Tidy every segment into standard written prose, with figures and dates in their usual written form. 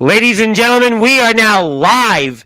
Ladies and gentlemen, we are now live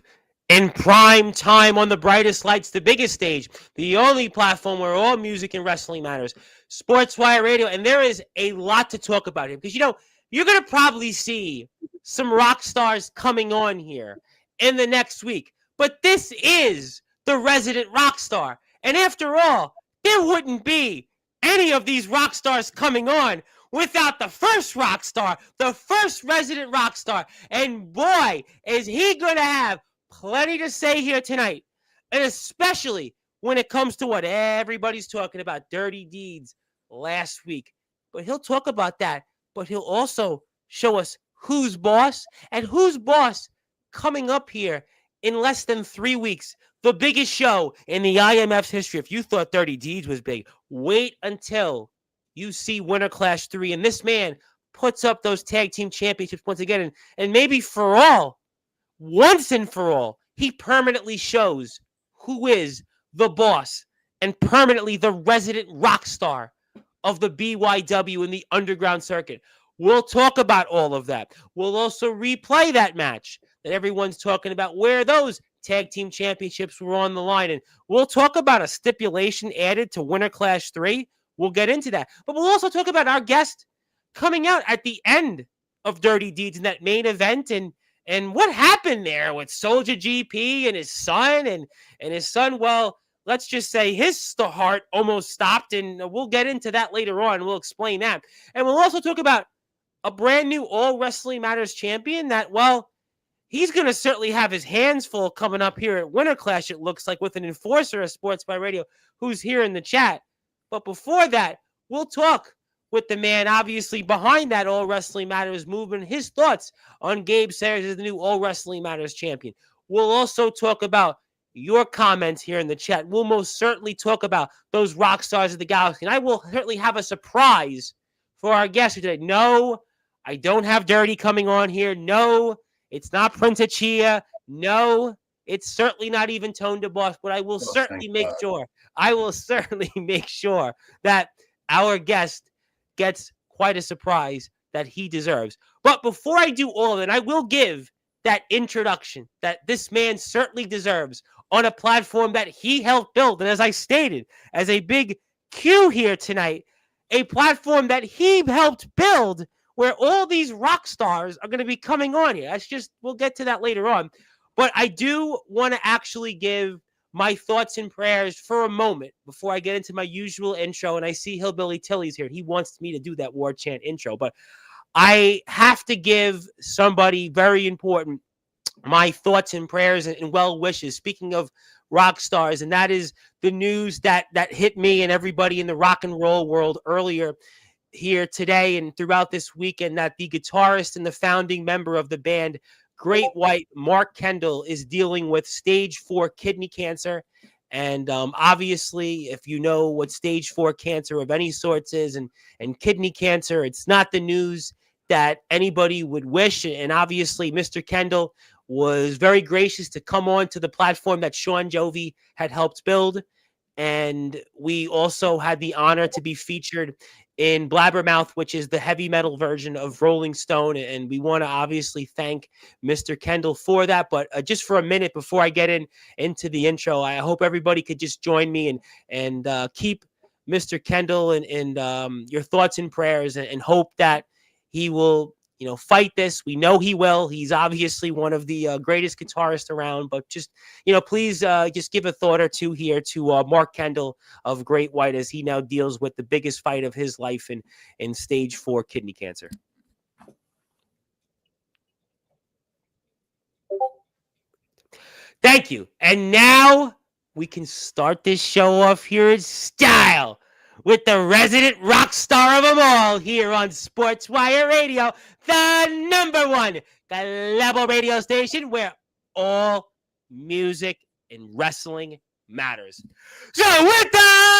in prime time on the brightest lights, the biggest stage, the only platform where all music and wrestling matters, Sportswire Radio. And there is a lot to talk about here because, you're going to probably see some rock stars coming on here in the next week. But this is the resident rock star. And after all, there wouldn't be any of these rock stars coming on without the first rock star, the first resident rock star. And boy, is he going to have plenty to say here tonight. And especially when it comes to what everybody's talking about, dirty deeds last week. But he'll talk about that. But he'll also show us who's boss and who's boss coming up here in less than 3 weeks. The biggest show in the IMF's history. If you thought Dirty Deeds was big, wait until you see Winter Clash 3, and this man puts up those tag team championships once again, and maybe for all, once and for all, he permanently shows who is the boss and permanently the resident rock star of the BYW in the underground circuit. We'll talk about all of that. We'll also replay that match that everyone's talking about, where those tag team championships were on the line, and we'll talk about a stipulation added to Winter Clash 3. We'll get into that. But we'll also talk about our guest coming out at the end of Dirty Deeds in that main event and what happened there with Soldier GP and his son. And his son, well, let's just say his heart almost stopped. And we'll get into that later on. We'll explain that. And we'll also talk about a brand new All Wrestling Matters champion that, well, he's going to certainly have his hands full coming up here at Winter Clash, it looks like, with an enforcer of Sports by Radio who's here in the chat. But before that, we'll talk with the man, obviously, behind that All Wrestling Matters movement, his thoughts on Gabe Sayers as the new All Wrestling Matters champion. We'll also talk about your comments here in the chat. We'll most certainly talk about those rock stars of the galaxy. And I will certainly have a surprise for our guest today. No, I don't have Dirty coming on here. No, it's not Prince Achia. No, it's certainly not even Tone DeBoss, but I will certainly make sure that our guest gets quite a surprise that he deserves. But before I do all of it, I will give that introduction that this man certainly deserves on a platform that he helped build. And as I stated, as a big cue here tonight, a platform that he helped build where all these rock stars are going to be coming on here. We'll get to that later on. But I do want to actually give my thoughts and prayers for a moment before I get into my usual intro. And I see Hillbilly Tilly's here. He wants me to do that war chant intro. But I have to give somebody very important my thoughts and prayers and well wishes. Speaking of rock stars, and that is the news that hit me and everybody in the rock and roll world earlier here today and throughout this weekend, that the guitarist and the founding member of the band Great White, Mark Kendall, is dealing with stage 4 kidney cancer. And obviously, if you know what stage 4 cancer of any sorts is and kidney cancer, it's not the news that anybody would wish. And obviously, Mr. Kendall was very gracious to come on to the platform that Shawn Jovi had helped build. And we also had the honor to be featured in Blabbermouth, which is the heavy metal version of Rolling Stone. And we want to obviously thank Mr. Kendall for that. But just for a minute before I get into the intro, I hope everybody could just join me and keep Mr. Kendall and your thoughts and prayers and hope that he will, fight this. We know he will. He's obviously one of the greatest guitarists around, but just, please just give a thought or two here to Mark Kendall of Great White as he now deals with the biggest fight of his life in stage 4 kidney cancer. Thank you. And now we can start this show off here in style with the resident rock star of them all here on Sportswire Radio, the number one global radio station where all music and wrestling matters. So with that,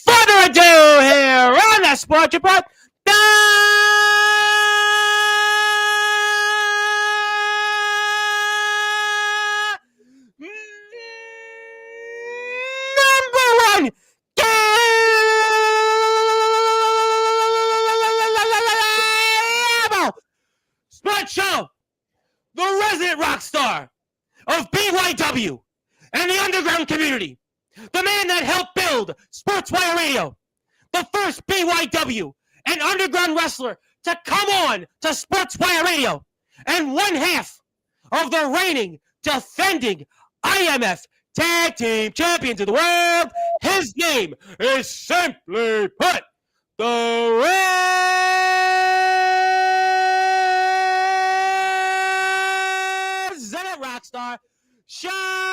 further ado here on the Sports Report, the resident rock star of BYW and the underground community, the man that helped build Sportswire Radio, the first BYW and underground wrestler to come on to Sportswire Radio, and one half of the reigning, defending IMF Tag Team Champions of the world. His name is, simply put, the resident rockstar, Shawn.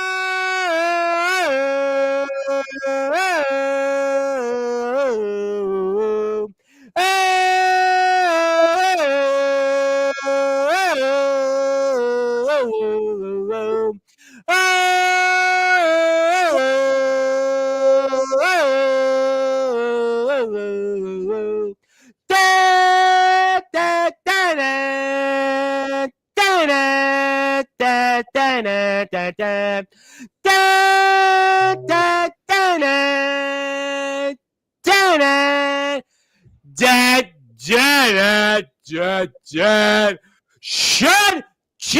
Shut Jovi!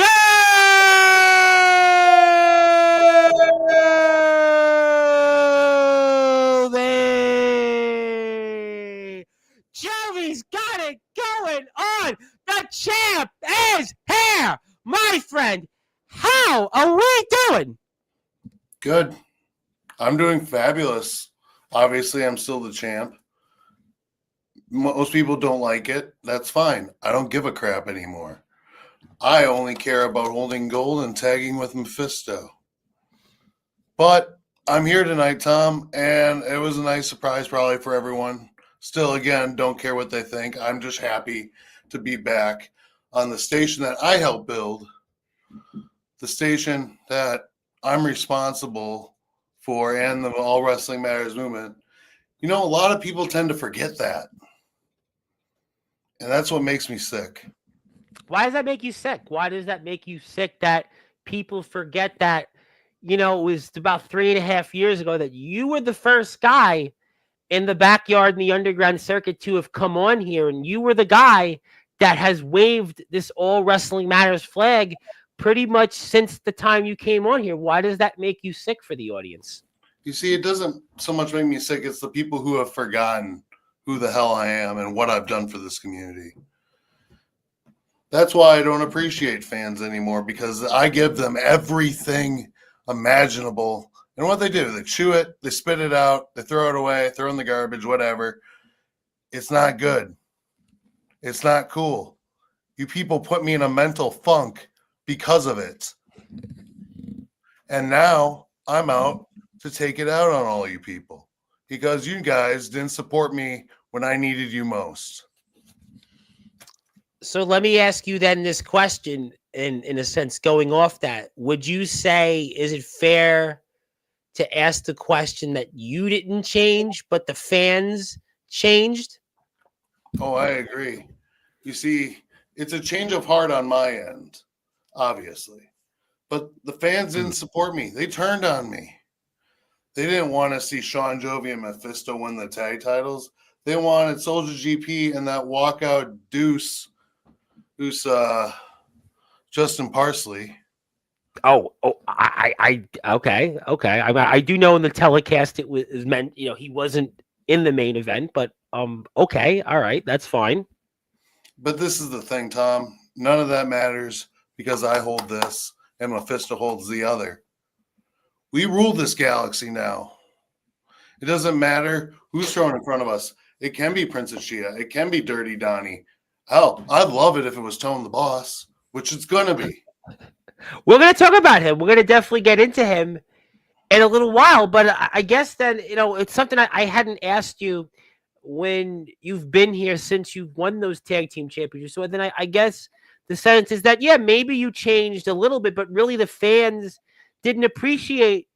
Jovi's got it going on. The champ is here, my friend. How are we doing? Good. I'm doing fabulous. Obviously, I'm still the champ. Most people don't like it. That's fine. I don't give a crap anymore. I only care about holding gold and tagging with Mephisto. But I'm here tonight, Tom, and it was a nice surprise probably for everyone. Still, again, don't care what they think. I'm just happy to be back on the station that I helped build, the station that I'm responsible for, and the All Wrestling Matters movement. You know, a lot of people tend to forget that. And that's what makes me sick. Why does that make you sick? Why does that make you sick that people forget that, you know, it was about 3.5 years ago that you were the first guy in the backyard in the underground circuit to have come on here, and you were the guy that has waved this All Wrestling Matters flag pretty much since the time you came on here. Why does that make you sick for the audience? You see, it doesn't so much make me sick. It's the people who have forgotten who the hell I am and what I've done for this community. That's why I don't appreciate fans anymore, because I give them everything imaginable. And what they do, they chew it, they spit it out, they throw it away, throw in the garbage, whatever. It's not good. It's not cool. You people put me in a mental funk because of it. And now I'm out to take it out on all you people because you guys didn't support me when I needed you most. So let me ask you then this question, in a sense, going off that. Would you say, is it fair to ask the question that you didn't change, but the fans changed? Oh, I agree. You see, it's a change of heart on my end, obviously. But the fans didn't support me. They turned on me. They didn't want to see Shawn, Jovi, and Mephisto win the tag titles. They wanted Soldier GP and that walkout deuce Justin Parsley. Okay. I do know in the telecast it was meant, you know, he wasn't in the main event, but okay, all right, that's fine. But this is the thing, Tom. None of that matters because I hold this and Mephisto holds the other. We rule this galaxy now. It doesn't matter who's thrown in front of us. It can be Princess Shia. It can be Dirty Donnie. Hell, I'd love it if it was Tone the Boss, which it's going to be. We're going to talk about him. We're going to definitely get into him in a little while. But I guess then, you know, it's something I hadn't asked you when you've been here since you've won those tag team championships. So then I guess the sense is that, yeah, maybe you changed a little bit, but really the fans didn't appreciate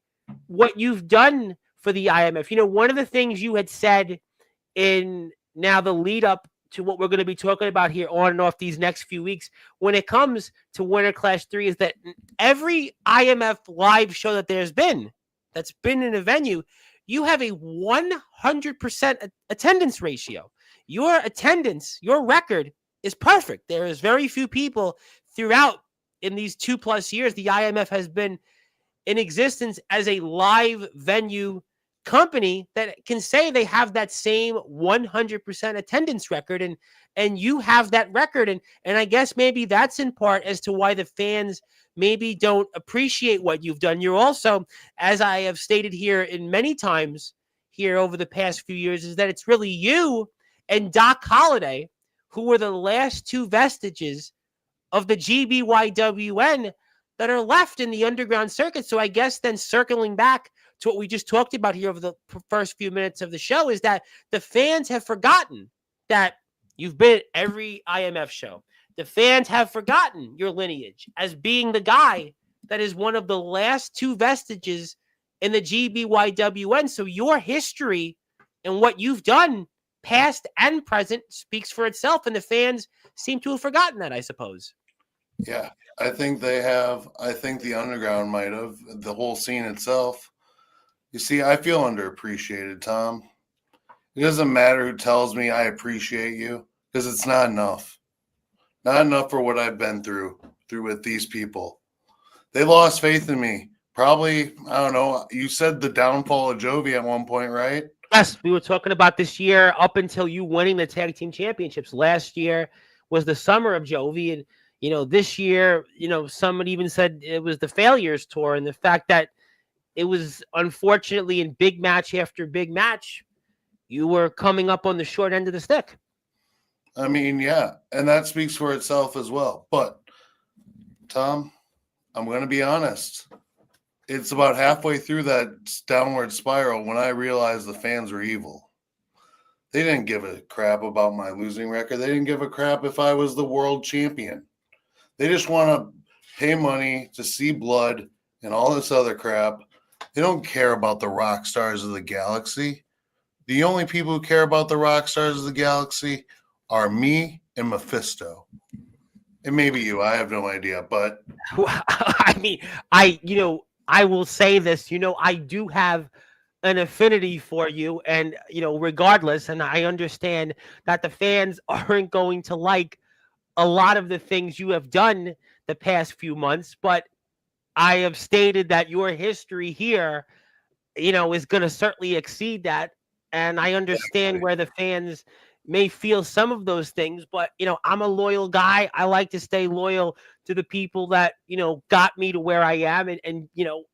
what you've done for the IMF. You know, one of the things you had said in now the lead up to what we're going to be talking about here on and off these next few weeks when it comes to Winter Clash 3 is that every IMF live show that there's been, that's been in a venue, you have a 100% attendance ratio. Your attendance, your record is perfect. There is very few people throughout in these 2+ years the IMF has been in existence as a live venue company that can say they have that same 100% attendance record, and you have that record, and I guess maybe that's in part as to why the fans maybe don't appreciate what you've done. You're also, as I have stated here in many times here over the past few years, is that it's really you and Doc Holliday who were the last two vestiges of the GBYWN that are left in the underground circuit. So I guess then circling back to what we just talked about here over the first few minutes of the show is that the fans have forgotten that you've been at every IMF show. The fans have forgotten your lineage as being the guy that is one of the last two vestiges in the GBYWN. So your history and what you've done, past and present, speaks for itself, and the fans seem to have forgotten that, I suppose. Yeah, I think they have. I think the underground might have, the whole scene itself. You see, I feel underappreciated, Tom. It doesn't matter who tells me I appreciate you, because it's not enough. Not enough for what I've been through with these people. They lost faith in me. Probably, I don't know, you said the downfall of Jovi at one point, right? Yes, we were talking about this year up until you winning the tag team championships. Last year was the summer of Jovi, and this year, someone even said it was the failures tour, and the fact that it was unfortunately in big match after big match, you were coming up on the short end of the stick. I mean, yeah, and that speaks for itself as well. But, Tom, I'm going to be honest. It's about halfway through that downward spiral when I realized the fans were evil. They didn't give a crap about my losing record. They didn't give a crap if I was the world champion. They just want to pay money to see blood and all this other crap. They don't care about the rock stars of the galaxy. The only people who care about the rock stars of the galaxy are me and Mephisto. It may be you. I have no idea, but I mean, I will say this, I do have an affinity for you, and regardless, and I understand that the fans aren't going to like a lot of the things you have done the past few months, but I have stated that your history here, is going to certainly exceed that. And I understand where the fans may feel some of those things, but, I'm a loyal guy. I like to stay loyal to the people that, got me to where I am. And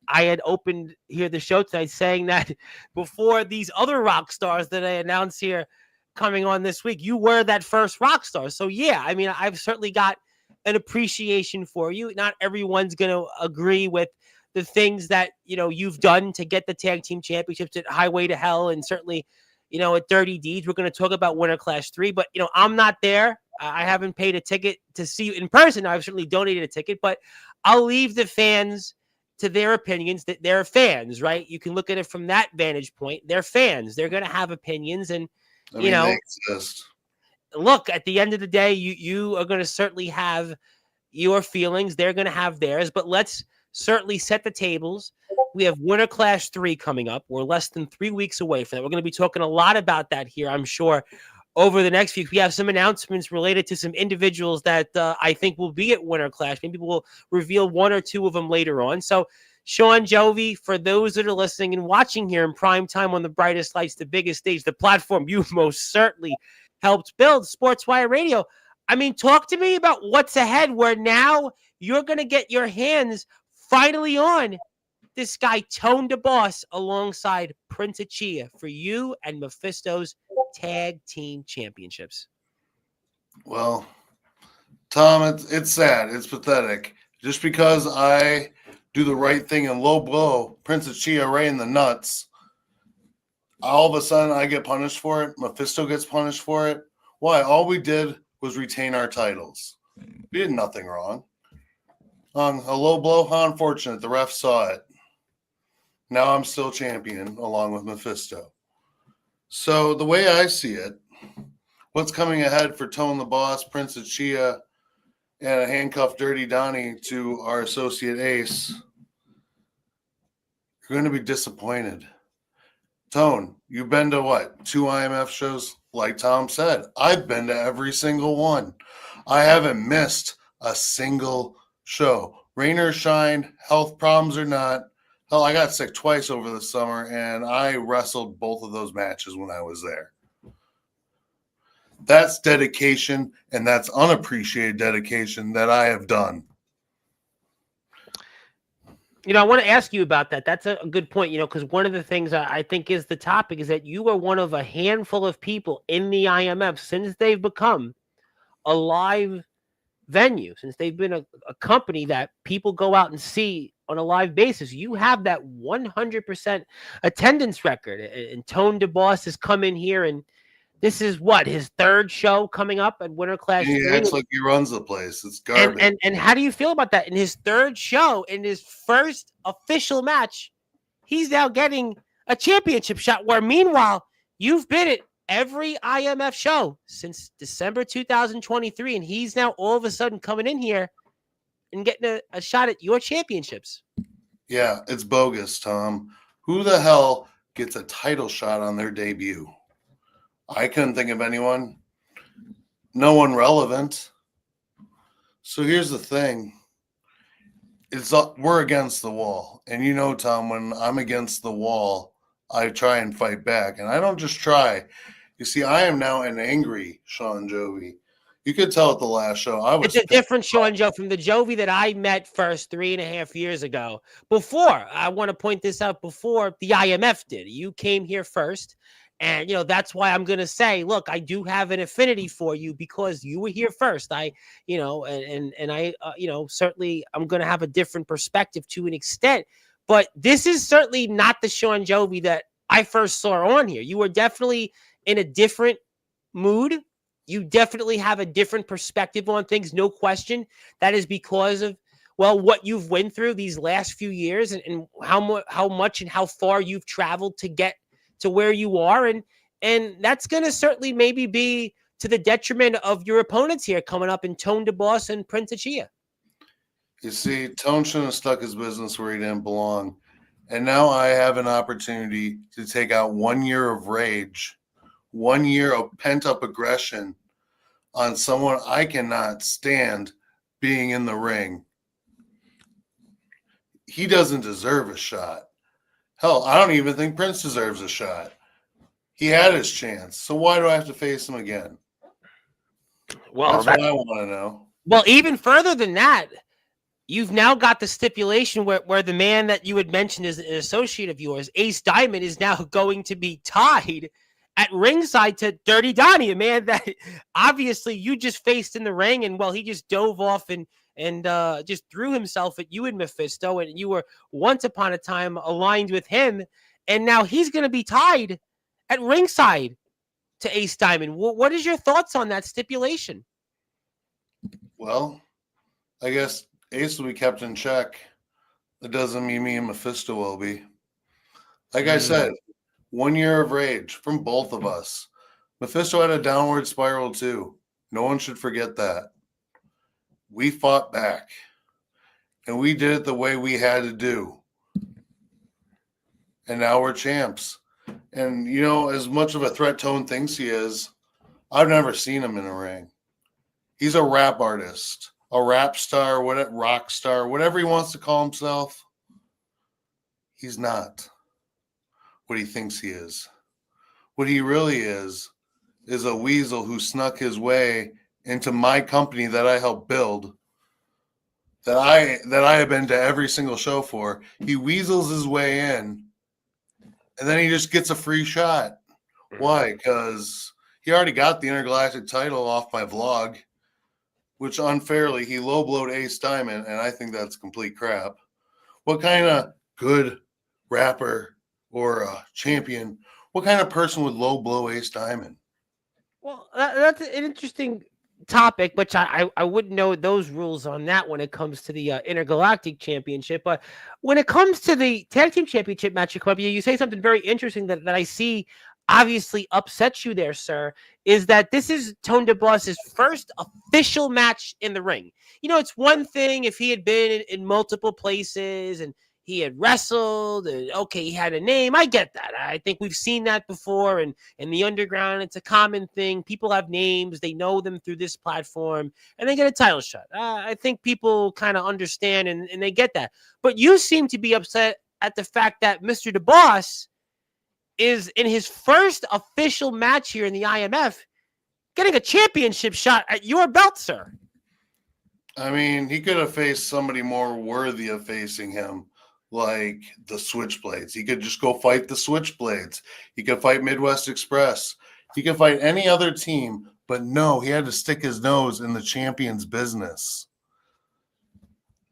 I had opened here the show tonight saying that before these other rock stars that I announced here coming on this week, you were that first rock star. So yeah, I mean, I've certainly got an appreciation for you. Not everyone's going to agree with the things that, you've done to get the tag team championships at Highway to Hell. And certainly, at Dirty Deeds, we're going to talk about Winter Class 3, but, I'm not there. I haven't paid a ticket to see you in person. I've certainly donated a ticket, but I'll leave the fans to their opinions. That they're fans, right? You can look at it from that vantage point. They're fans. They're going to have opinions, and they exist. Look, at the end of the day, you are going to certainly have your feelings. They're going to have theirs, but let's certainly set the tables. We have Winter Class 3 coming up. We're less than 3 weeks away from that. We're going to be talking a lot about that here, I'm sure, over the next few. We have some announcements related to some individuals that I think will be at Winter Clash. Maybe we'll reveal one or two of them later on. So, Shawn, Jovi, for those that are listening and watching here in prime time on the brightest lights, the biggest stage, the platform you most certainly helped build, Sportzwire Radio. I mean, talk to me about what's ahead, where now you're going to get your hands finally on this guy, Tone the Boss, alongside Prince Achia for you and Mephisto's tag team championships. Well, Tom, it's sad. It's pathetic. Just because I do the right thing and low blow Prince Achia right in the nuts, all of a sudden I get punished for it. Mephisto gets punished for it. Why? All we did was retain our titles. We did nothing wrong. On a low blow, how unfortunate. The ref saw it. Now I'm still champion along with Mephisto. So the way I see it, what's coming ahead for Tone the Boss, Prince Achia, and a handcuffed Dirty Donnie to our associate Ace, you're going to be disappointed. Tone, you've been to what? 2 IMF shows? Like Tom said, I've been to every single one. I haven't missed a single show. Rain or shine, health problems or not. Hell, I got sick twice over the summer, and I wrestled both of those matches when I was there. That's dedication, and that's unappreciated dedication that I have done. I want to ask you about that. That's a good point, because one of the things I think is the topic is that you are one of a handful of people in the IMF since they've become a live venue, since they've been a company that people go out and see on a live basis. You have that 100% attendance record. And Tone DeBoss has come in here, and this is his third show coming up at Winter Class 3. He acts like he runs the place. It's garbage. And how do you feel about that? In his third show, in his first official match, he's now getting a championship shot, where meanwhile, you've been at every IMF show since December 2023, and he's now all of a sudden coming in here and getting a shot at your championships. Yeah, it's bogus, Tom. Who the hell gets a title shot on their debut? I couldn't think of anyone. No one relevant. So here's the thing. We're against the wall. And Tom, when I'm against the wall, I try and fight back. And I don't just try. You see, I am now an angry Shawn Jovi. You could tell at the last show. It's a different Shawn Joe from the Jovi that I met first 3.5 years ago. Before, I want to point this out, before the IMF did. You came here first. And, that's why I'm going to say, look, I do have an affinity for you because you were here first. Certainly I'm going to have a different perspective to an extent. But this is certainly not the Shawn Jovi that I first saw on here. You were definitely in a different mood. You definitely have a different perspective on things, no question. That is because of, what you've went through these last few years and how much and how far you've traveled to get to where you are. And that's going to certainly maybe be to the detriment of your opponents here coming up in Tone DeBoss and Prince Achia. You see, Tone shouldn't have stuck his business where he didn't belong. And now I have an opportunity to take out 1 year of rage, 1 year of pent-up aggression on someone I cannot stand being in the ring. He doesn't deserve a shot. Hell, I don't even think Prince deserves a shot. He had his chance. So why do I have to face him again? Well, that's what I want to know. Well, even further than that, you've now got the stipulation where the man that you had mentioned is an associate of yours, Ace Diamond, is now going to be tied at ringside to Dirty Donnie, a man that obviously you just faced in the ring, and he just dove off and just threw himself at you and Mephisto, and you were once upon a time aligned with him, and now he's going to be tied at ringside to Ace Diamond. What is your thoughts on that stipulation? Well, I guess Ace will be kept in check. That doesn't mean me and Mephisto will be. Like I said, 1 year of rage from both of us. Mephisto had a downward spiral too. No one should forget that. We fought back, and we did it the way we had to do. And now we're champs. And, as much of a threat Tone thinks he is, I've never seen him in a ring. He's a rap artist, a rap star, rock star, whatever he wants to call himself. He's not what he thinks he is. What he really is a weasel who snuck his way into my company that I helped build, that I have been to every single show for. He weasels his way in, and then he just gets a free shot. Why? Because he already got the Intergalactic title off my vlog, which unfairly he low-blowed Ace Diamond, and I think that's complete crap. What kind of good rapper or champion, what kind of person would low-blow Ace Diamond? Well, that's an interesting topic, which I wouldn't know those rules on that when it comes to the Intergalactic Championship. But when it comes to the Tag Team Championship match, you say something very interesting that I see obviously upsets you there, sir, is that this is Tone DeBoss's first official match in the ring. It's one thing if he had been in multiple places and, he had wrestled, and okay, he had a name. I get that. I think we've seen that before, and in the underground, it's a common thing. People have names, they know them through this platform, and they get a title shot. I think people kind of understand and they get that. But you seem to be upset at the fact that Mr. The Boss is in his first official match here in the IMF getting a championship shot at your belt, sir. I mean, he could have faced somebody more worthy of facing him, like the Switchblades. He could just go fight the Switchblades. He could fight Midwest Express. He could fight any other team, but no, he had to stick his nose in the champion's business.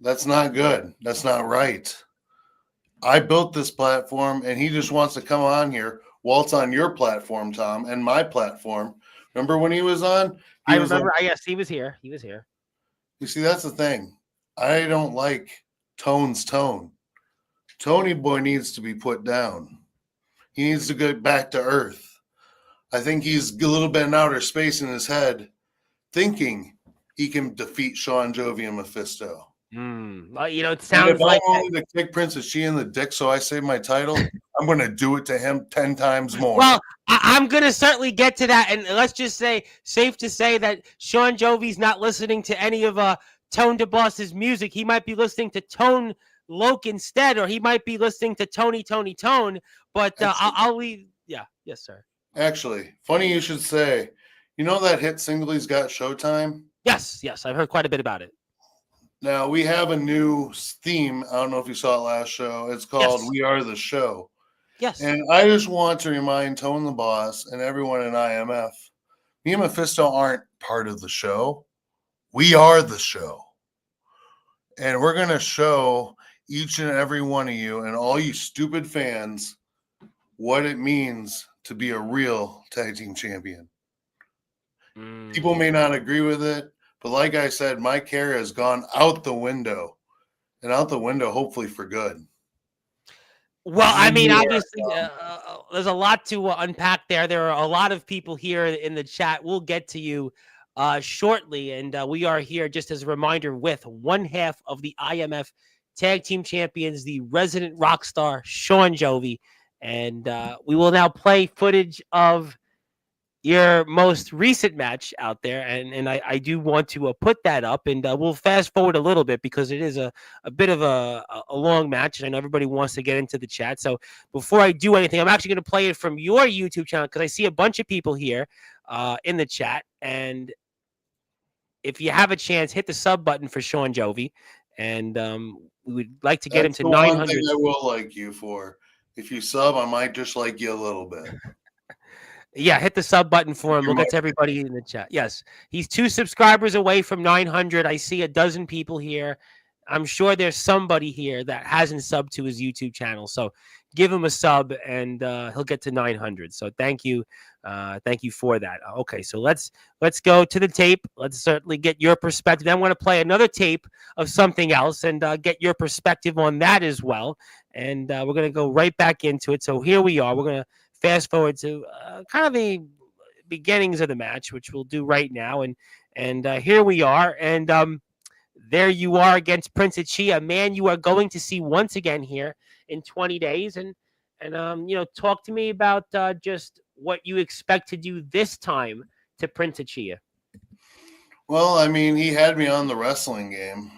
That's not good. That's not right. I built this platform, and he just wants to come on here while it's on your platform, Tom, and my platform. Remember when he was on? I remember. Yes, he was here. He was here. You see, that's the thing. I don't like Tone's tone. Tony Boy needs to be put down. He needs to get back to earth. I think he's a little bit in outer space in his head, thinking he can defeat Shawn, Jovi, and Mephisto. Well, it sounds if like I wanted to kick Princess Chi in the dick so I save my title, I'm going to do it to him 10 times more. Well, I'm going to certainly get to that. And let's just say, safe to say that Shawn Jovi's not listening to any of Tone DeBoss's music. He might be listening to Tone Loke instead, or he might be listening to Tony Tone. But I'll leave. Yeah. Yes, sir. Actually, funny you should say. You know that hit single he's got, Showtime? Yes. I've heard quite a bit about it. Now, we have a new theme. I don't know if you saw it last show. It's called We Are the Show. Yes. And I just want to remind Tone the Boss and everyone in IMF, me and Mephisto aren't part of the show. We are the show. And we're going to show each and every one of you and all you stupid fans what it means to be a real tag team champion. People may not agree with it, but like I said, my career has gone out the window, and out the window, hopefully for good. Well, I mean, obviously, there's a lot to unpack there. There are a lot of people here in the chat. We'll get to you shortly, and we are here just as a reminder with one half of the IMF Tag Team Champions, the resident rock star, Shawn Jovi, and we will now play footage of your most recent match out there, and I do want to put that up, and we'll fast forward a little bit because it is a bit of a long match, and I know everybody wants to get into the chat. So before I do anything, I'm actually going to play it from your YouTube channel because I see a bunch of people here in the chat, and if you have a chance, hit the sub button for Shawn Jovi, and we would like to get him to 900. One thing I will like you for. If you sub, I might just like you a little bit. Yeah, hit the sub button for him. We'll get to everybody in the chat. Yes, he's 2 subscribers away from 900. I see a dozen people here. I'm sure there's somebody here that hasn't subbed to his YouTube channel. So give him a sub, and he'll get to 900. So thank you for that. Okay, so let's go to the tape. Let's certainly get your perspective. I want to play another tape of something else and get your perspective on that as well. And we're going to go right back into it. So here we are. We're going to fast forward to kind of the beginnings of the match, which we'll do right now. And here we are. And there you are against Prince Chi, a man you are going to see once again here in 20 days. And talk to me about just what you expect to do this time to Prince Chi. Well, I mean, he had me on the wrestling game.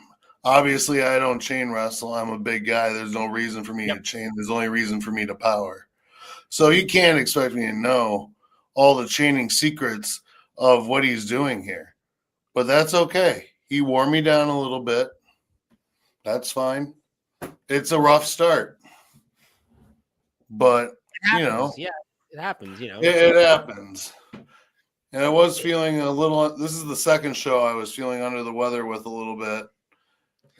Obviously, I don't chain wrestle. I'm a big guy. There's no reason for me to chain. There's only reason for me to power. So you can't expect me to know all the chaining secrets of what he's doing here. But that's okay. He wore me down a little bit. That's fine. It's a rough start. But, Yeah, it happens, It happens. And I was feeling a little – this is the second show I was feeling under the weather with a little bit.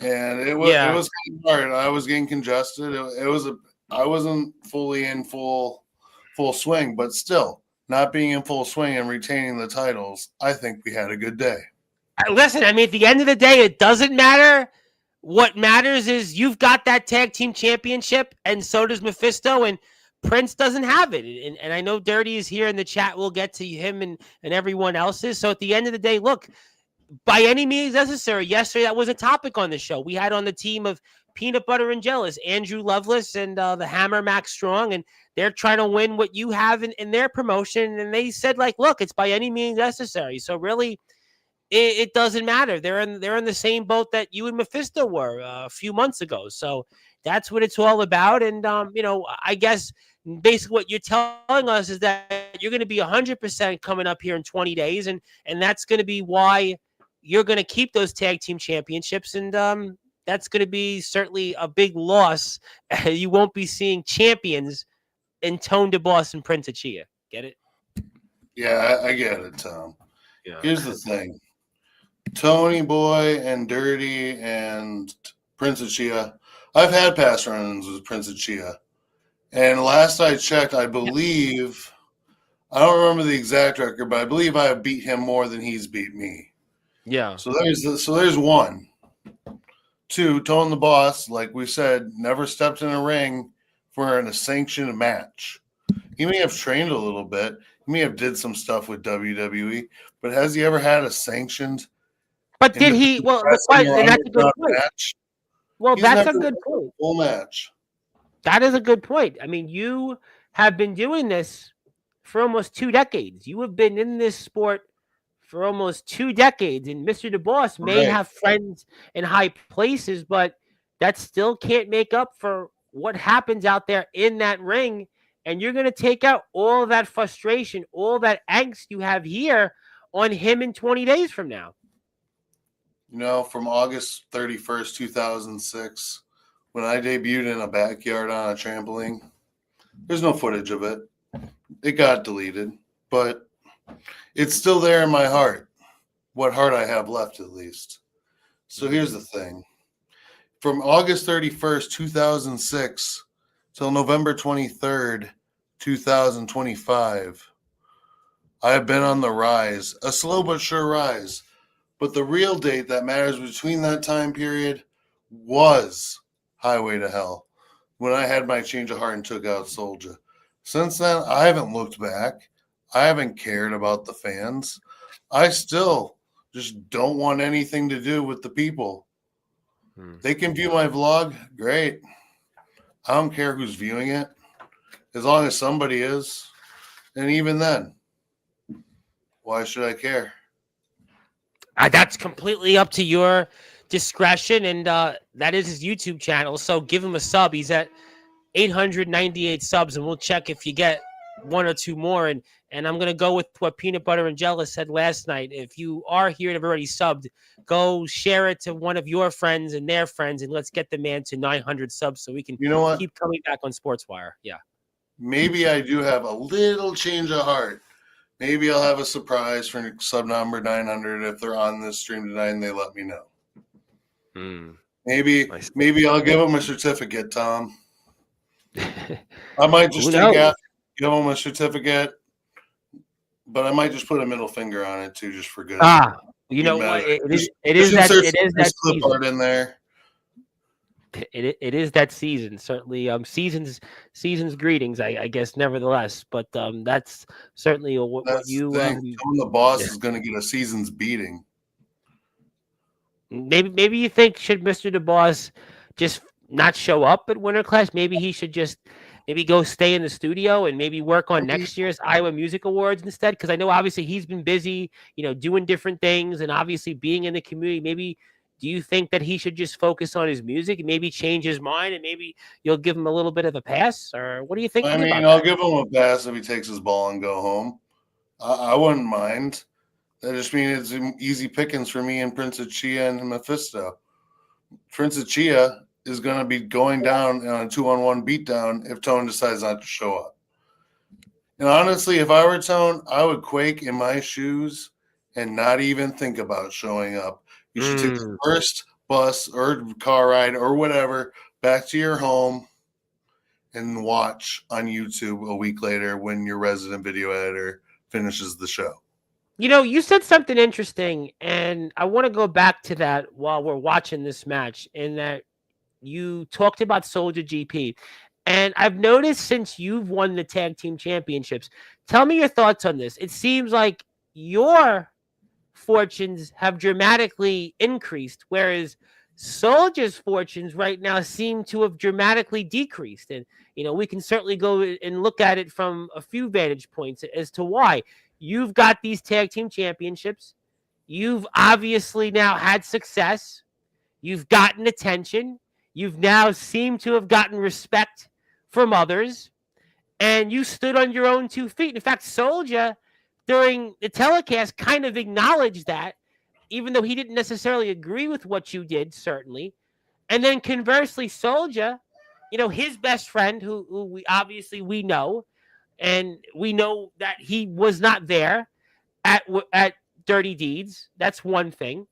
And it was kind of hard. I was getting congested. I wasn't fully in full swing, but still not being in full swing and retaining the titles, I think we had a good day. Listen, I mean, at the end of the day, it doesn't matter. What matters is you've got that tag team championship, and so does Mephisto, and Prince doesn't have it. And I know Dirty is here in the chat. We'll get to him and everyone else's. So at the end of the day, look, by any means necessary. Yesterday, that was a topic on the show. We had on the team of Peanut Butter and Jealous, Andrew Lovelace and the Hammer Max Strong, and they're trying to win what you have in their promotion. And they said, like, look, it's by any means necessary. So really, it doesn't matter. They're in the same boat that you and Mephisto were a few months ago. So that's what it's all about. And I guess basically what you're telling us is that you're going to be 100% coming up here in 20 days, and that's going to be why you're going to keep those tag team championships, and that's going to be certainly a big loss. You won't be seeing champions in Tone DeBoss and Prince of Chia. Get it? Yeah, I get it, Tom. Yeah. Here's the thing. Tony Boy and Dirty and Prince of Chia. I've had past run-ins with Prince of Chia. And last I checked, I believe, I don't remember the exact record, but I believe I have beat him more than he's beat me. Yeah. So there's one. Two, Tone the Boss, like we said, never stepped in a ring for a sanctioned match. He may have trained a little bit. He may have did some stuff with WWE, but has he ever had a sanctioned? But did he? Well, that's a good point. Match? Well, that's a good point. Full match. That is a good point. I mean, you have been doing this for almost 2 decades. You have been in this sport for almost 2 decades, and Mr. DeBoss may have friends in high places, but that still can't make up for what happens out there in that ring. And you're going to take out all that frustration, all that angst you have here on him in 20 days from now. From August 31st, 2006, when I debuted in a backyard on a trampoline, there's no footage of it. It got deleted, but it's still there in my heart. What heart I have left, at least. So here's the thing. From August 31st, 2006 till November 23rd, 2025, I have been on the rise, a slow but sure rise. But the real date that matters between that time period was Highway to Hell, when I had my change of heart and took out Soulja. Since then, I haven't looked back. I haven't cared about the fans. I still just don't want anything to do with the people. They can view my vlog, great. I don't care who's viewing it, as long as somebody is. And even then, why should I care? That's completely up to your discretion, and that is his YouTube channel. So give him a sub. He's at 898 subs, and we'll check if you get 1 or 2 more. And I'm gonna go with what Peanut Butter and Jealous said last night. If you are here and have already subbed, go share it to one of your friends and their friends, and let's get the man to 900 subs so we can keep coming back on Sportswire. Yeah. Maybe I do have a little change of heart. Maybe I'll have a surprise for sub number 900 if they're on this stream tonight and they let me know. Maybe I'll give them a certificate, Tom. I might just give them a certificate, but I might just put a middle finger on it too, just for good. You know what? It is that clip art in there. It is that season, certainly. Season's greetings, I guess. Nevertheless, but that's certainly what you. The boss is going to get a season's beating. Maybe you think, should Mr. DeBoss just not show up at Winter Clash? Maybe he should just go stay in the studio and maybe work on next year's Iowa Music Awards instead. Because I know obviously he's been busy, doing different things and obviously being in the community. Maybe. Do you think that he should just focus on his music and maybe change his mind and maybe you'll give him a little bit of a pass? Or what do you think? I mean, I'll give him a pass if he takes his ball and go home. I wouldn't mind. That just means it's easy pickings for me and Prince of Chia and Mephisto. Prince of Chia is going to be going down on a 2-on-1 beatdown if Tone decides not to show up. And honestly, if I were Tone, I would quake in my shoes and not even think about showing up. You should take the first bus or car ride or whatever back to your home and watch on YouTube a week later when your resident video editor finishes the show. You said something interesting, and I want to go back to that while we're watching this match, in that you talked about Soulja GP. And I've noticed since you've won the tag team championships, tell me your thoughts on this. It seems like your fortunes have dramatically increased, whereas Soldier's fortunes right now seem to have dramatically decreased. And, we can certainly go and look at it from a few vantage points as to why. You've got these tag team championships. You've obviously now had success. You've gotten attention. You've now seemed to have gotten respect from others. And you stood on your own 2 feet. In fact, Soldier, during the telecast, kind of acknowledged that, even though he didn't necessarily agree with what you did, certainly. And then conversely, Soldier, his best friend, who we know, and we know that he was not there at Dirty Deeds. That's one thing.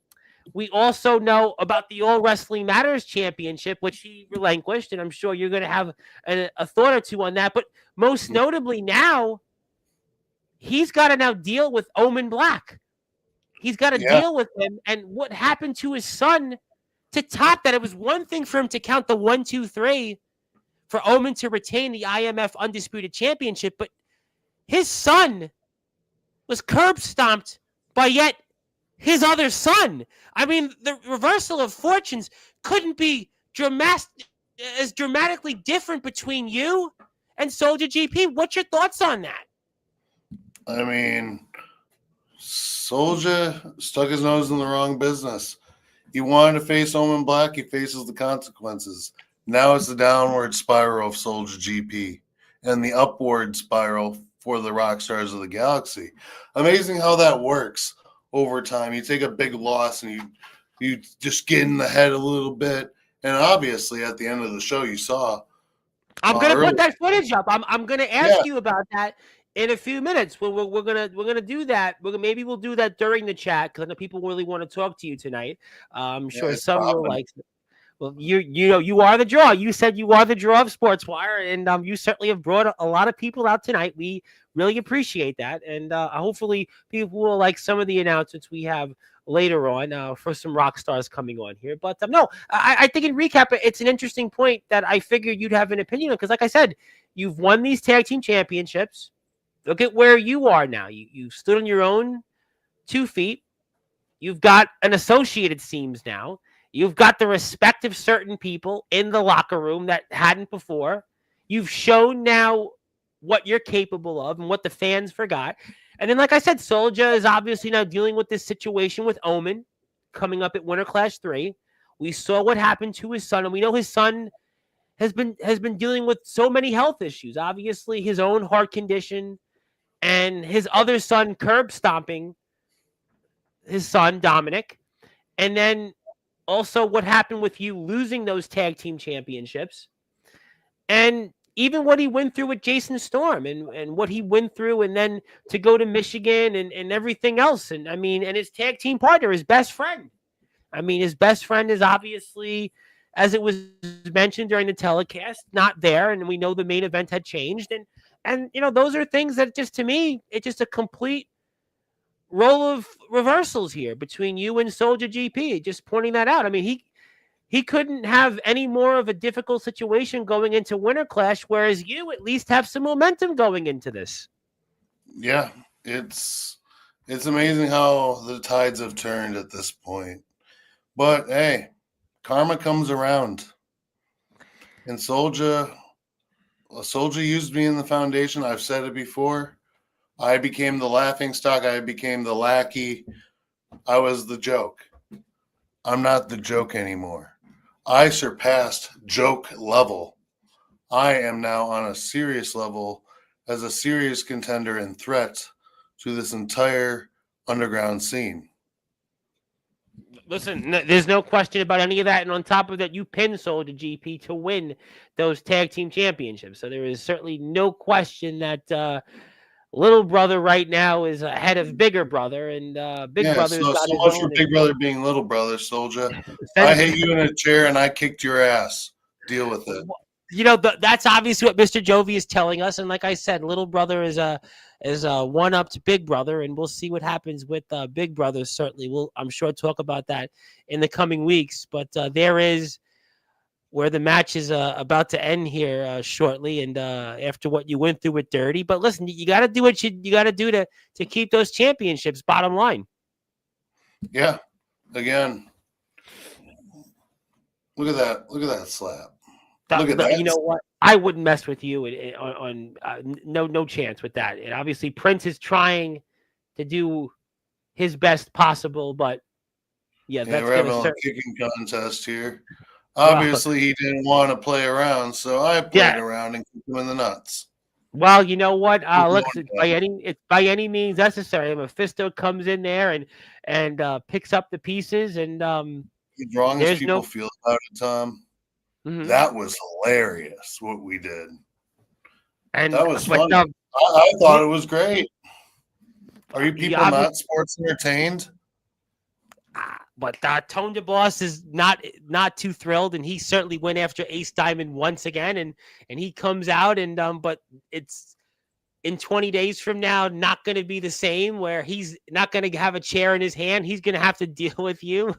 We also know about the All Wrestling Matters Championship, which he relinquished, and I'm sure you're going to have a thought or two on that. But most notably now, he's got to now deal with Omen Black. He's got to deal with him, and what happened to his son to top that. It was one thing for him to count the 1, 2, 3 for Omen to retain the IMF Undisputed Championship, but his son was curb stomped by yet his other son. I mean, the reversal of fortunes couldn't be as dramatically different between you and Soldier GP. What's your thoughts on that? I mean, Soldier stuck his nose in the wrong business. He wanted to face Omen Black. He faces the consequences. Now it's the downward spiral of Soldier GP and the upward spiral for the rock stars of the galaxy. Amazing how that works over time. You take a big loss and you just get in the head a little bit. And obviously at the end of the show you saw. I'm going to put that footage up. I'm going to ask you about that in a few minutes. We're gonna do that. Maybe we'll do that during the chat because I know people really want to talk to you tonight. I'm sure some will like. Well, you are the draw. You said you are the draw of Sportswire, and you certainly have brought a lot of people out tonight. We really appreciate that, and hopefully people will like some of the announcements we have later on for some rock stars coming on here. But no, I think in recap, it's an interesting point that I figured you'd have an opinion on because, like I said, you've won these tag team championships. Look at where you are now. You stood on your own 2 feet. You've got an associated seams now. You've got the respect of certain people in the locker room that hadn't before. You've shown now what you're capable of and what the fans forgot. And then, like I said, Soldier is obviously now dealing with this situation with Omen coming up at Winter Clash 3. We saw what happened to his son, and we know his son has been dealing with so many health issues. Obviously, his own heart condition and his other son curb stomping his son, Dominic. And then also what happened with you losing those tag team championships. And even what he went through with Jason Storm and what he went through and then to go to Michigan and everything else. And I mean, and his tag team partner, his best friend. I mean, his best friend is obviously, as it was mentioned during the telecast, not there. And we know the main event had changed. And those are things that just, to me, it's just a complete role of reversals here between you and Soldier GP, just pointing that out. I mean, he couldn't have any more of a difficult situation going into Winter Clash, whereas you at least have some momentum going into this. Yeah, it's amazing how the tides have turned at this point. But hey, karma comes around. And Soldier used me in the foundation. I've said it before. I became the laughingstock. I became the lackey. I was the joke. I'm not the joke anymore. I surpassed joke level. I am now on a serious level as a serious contender and threat to this entire underground scene. Listen, there's no question about any of that. And on top of that, you pinned Soldier GP to win those tag team championships. So there is certainly no question that little brother right now is ahead of bigger brother, and big brother's got so much for big brother being little brother, Soldier. I hit you in a chair and I kicked your ass. Deal with it. That's obviously what Mr. Jovi is telling us, and like I said, little brother is a one up to big brother, and we'll see what happens with big brother. Certainly, I'm sure talk about that in the coming weeks. But there is where the match is about to end here shortly, and after what you went through with Dirty. But listen, you got to do what you got to do to keep those championships, bottom line. Yeah. Again, look at that. Look at that slap. Look at You know that. what? I wouldn't mess with you on no chance with that. And obviously, Prince is trying to do his best possible, but yeah, Yeah, that's we're going to having a start. kicking contest here. Well, Obviously, he didn't want to play around, so I played yeah. around and kicked him in the nuts. Well, you know what? Keep Look, going, Dad. it's by any means necessary. Mephisto comes in there and picks up the pieces, and As wrong as there's people no. feel about it, Tom, Mhm. that was hilarious what we did. That And was but funny. I you, thought it was great. Are you you people obviously, not sports entertained? but Tone DeBoss is not too thrilled, and he certainly went after Ace Diamond once again, and he comes out and but it's in 20 days from now not going to be the same, where he's not going to have a chair in his hand. He's going to have to deal with you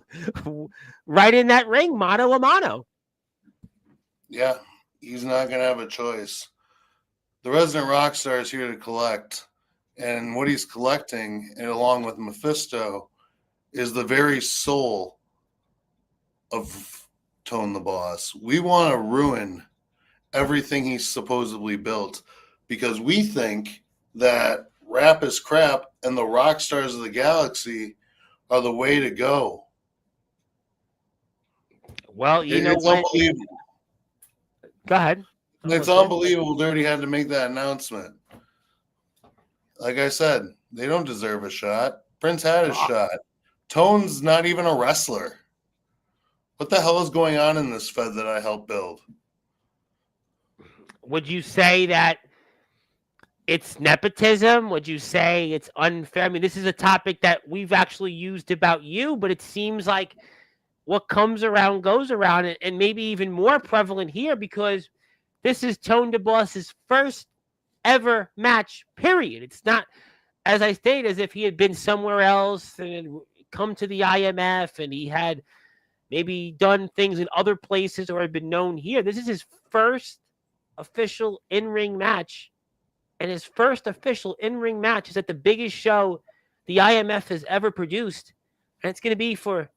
right in that ring, mano a mano. Yeah, he's not going to have a choice. The resident rock star is here to collect, and what he's collecting, and along with Mephisto, is the very soul of Tone the Boss. We want to ruin everything he's supposedly built because we think that rap is crap and the rock stars of the galaxy are the way to go. Well, you know It's what? unbelievable. Go ahead. I'm It's listening. unbelievable Dirty had to make that announcement. Like I said, they don't deserve a shot. Prince had his shot. Tone's not even a wrestler. What the hell is going on in this Fed that I helped build? Would you say that it's nepotism? Would you say it's unfair? I mean, this is a topic that we've actually used about you, but it seems like what comes around goes around, and maybe even more prevalent here because this is Tone DeBoss's first ever match, period. It's not, as I stated, as if he had been somewhere else and come to the IMF and he had maybe done things in other places or had been known here. This is his first official in-ring match, and his first official in-ring match is at the biggest show the IMF has ever produced, and it's going to be for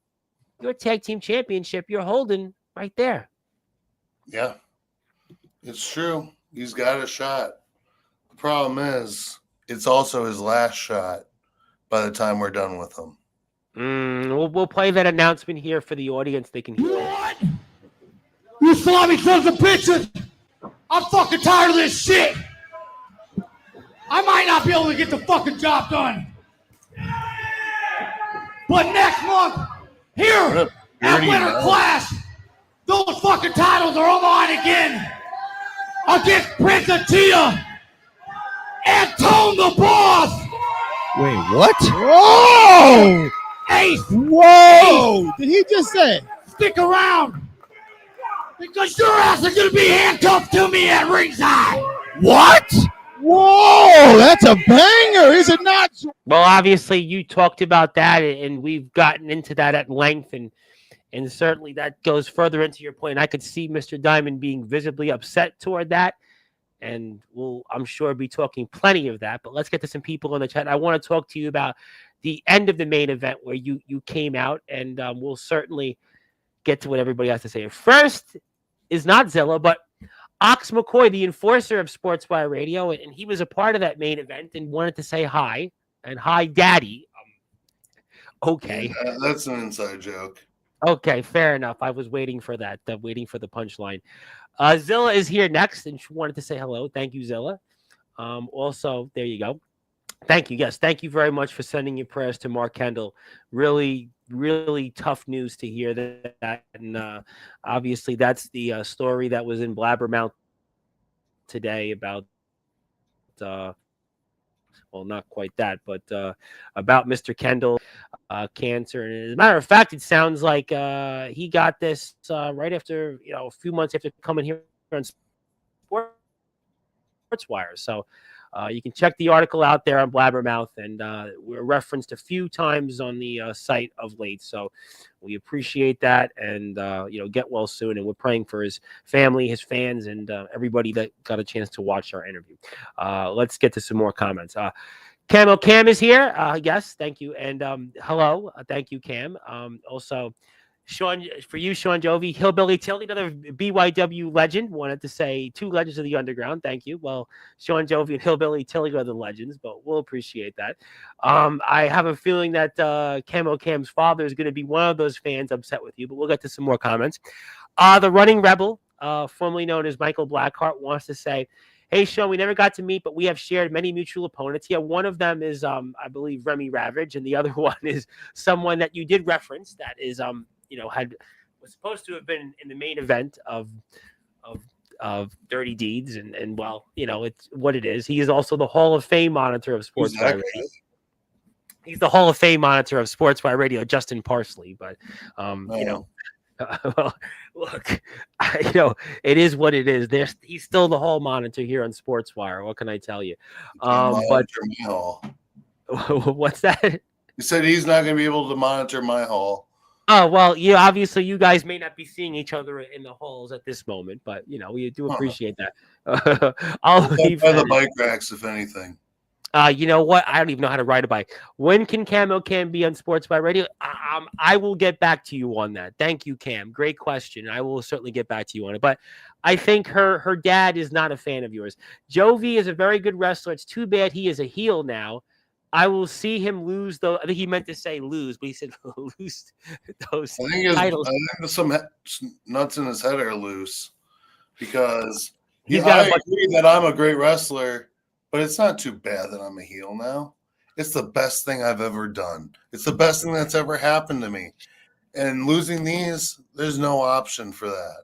your tag team championship you're holding right there. Yeah, it's true. He's got a shot. The problem is, it's also his last shot by the time we're done with him. We'll play that announcement here for the audience. They can hear it. What? You sloppy sons of bitches! I'm fucking tired of this shit! I might not be able to get the fucking job done. But next month, here at Winter Clash, those fucking titles are on the line again. Against Prince of Tia and Tone the Boss. Wait, what? Whoa! Ace, Whoa! Did he just say? stick around. Because your ass is going to be handcuffed to me at ringside. What? Whoa! That's a banger, is it not? Well, obviously, you talked about that, and we've gotten into that at length, and certainly that goes further into your point. I could see Mr. Diamond being visibly upset toward that, and we'll, I'm sure, be talking plenty of that. But let's get to some people in the chat. I want to talk to you about the end of the main event where you came out, and we'll certainly get to what everybody has to say. First is not Zilla, but Ox McCoy, the enforcer of Sportswire Radio, and he was a part of that main event and wanted to say hi, and hi, Daddy. Okay. Yeah, that's an inside joke. Okay, fair enough. I was waiting for that, waiting for the punchline. Zilla is here next, and she wanted to say hello. Thank you, Zilla. Also, there you go. Thank you. Yes, thank you very much for sending your prayers to Mark Kendall. Really, really tough news to hear that. And obviously, that's the story that was in Blabbermouth today about, well, not quite that, but about Mr. Kendall, cancer. And as a matter of fact, it sounds like he got this right after, a few months after coming here on Sportswire. So you can check the article out there on Blabbermouth, and we're referenced a few times on the site of late. So we appreciate that, and get well soon. And we're praying for his family, his fans, and everybody that got a chance to watch our interview. Let's get to some more comments. Cam is here. Yes, thank you. And hello, thank you, Cam. Also, Sean, for you, Sean Jovi, Hillbilly Tilly, another BYW legend. Wanted to say two legends of the underground. Thank you. Well, Sean Jovi and Hillbilly Tilly are the legends, but we'll appreciate that. I have a feeling that Cam's father is going to be one of those fans upset with you, but we'll get to some more comments. The Running Rebel, formerly known as Michael Blackheart, wants to say, "Hey, Sean, we never got to meet, but we have shared many mutual opponents. Yeah, one of them is, I believe, Remy Ravage, and the other one is someone that you did reference that is, was supposed to have been in the main event of Dirty Deeds, and well, it's what it is. He is also the Hall of Fame monitor of Sportswire Radio. He's the Hall of Fame monitor of Sportswire Radio, Justin Parsley, but well, look, it is what it is. He's still the hall monitor here on Sportswire. What can I tell you? But what's that? He said he's not going to be able to monitor my hall. Oh, well, obviously you guys may not be seeing each other in the halls at this moment, but we do appreciate that. I'll leave by the bike racks, if anything. You know what? I don't even know how to ride a bike. When can Cam be on Sportswire Radio? I will get back to you on that. Thank you, Cam. Great question. I will certainly get back to you on it. But I think her dad is not a fan of yours. Jovi is a very good wrestler. It's too bad he is a heel now. I will see him lose, though. I think he meant to say lose, but he said lose those titles. I think some nuts in his head are loose because I agree that I'm a great wrestler, but it's not too bad that I'm a heel now. It's the best thing I've ever done. It's the best thing that's ever happened to me. And losing these, there's no option for that.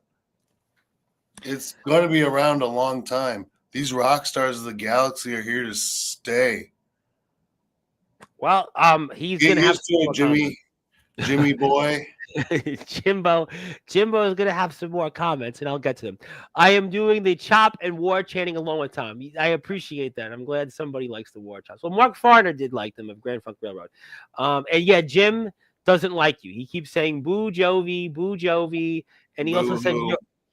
It's going to be around a long time. These rock stars of the galaxy are here to stay. Well, he's going to have to Jimmy boy. Jimbo is going to have some more comments, and I'll get to them. I am doing the chop and war chanting along with Tom. I appreciate that. I'm glad somebody likes the war chops. Well, Mark Farner did like them of Grand Funk Railroad. And yeah, Jim doesn't like you. He keeps saying boo Jovi, and he also said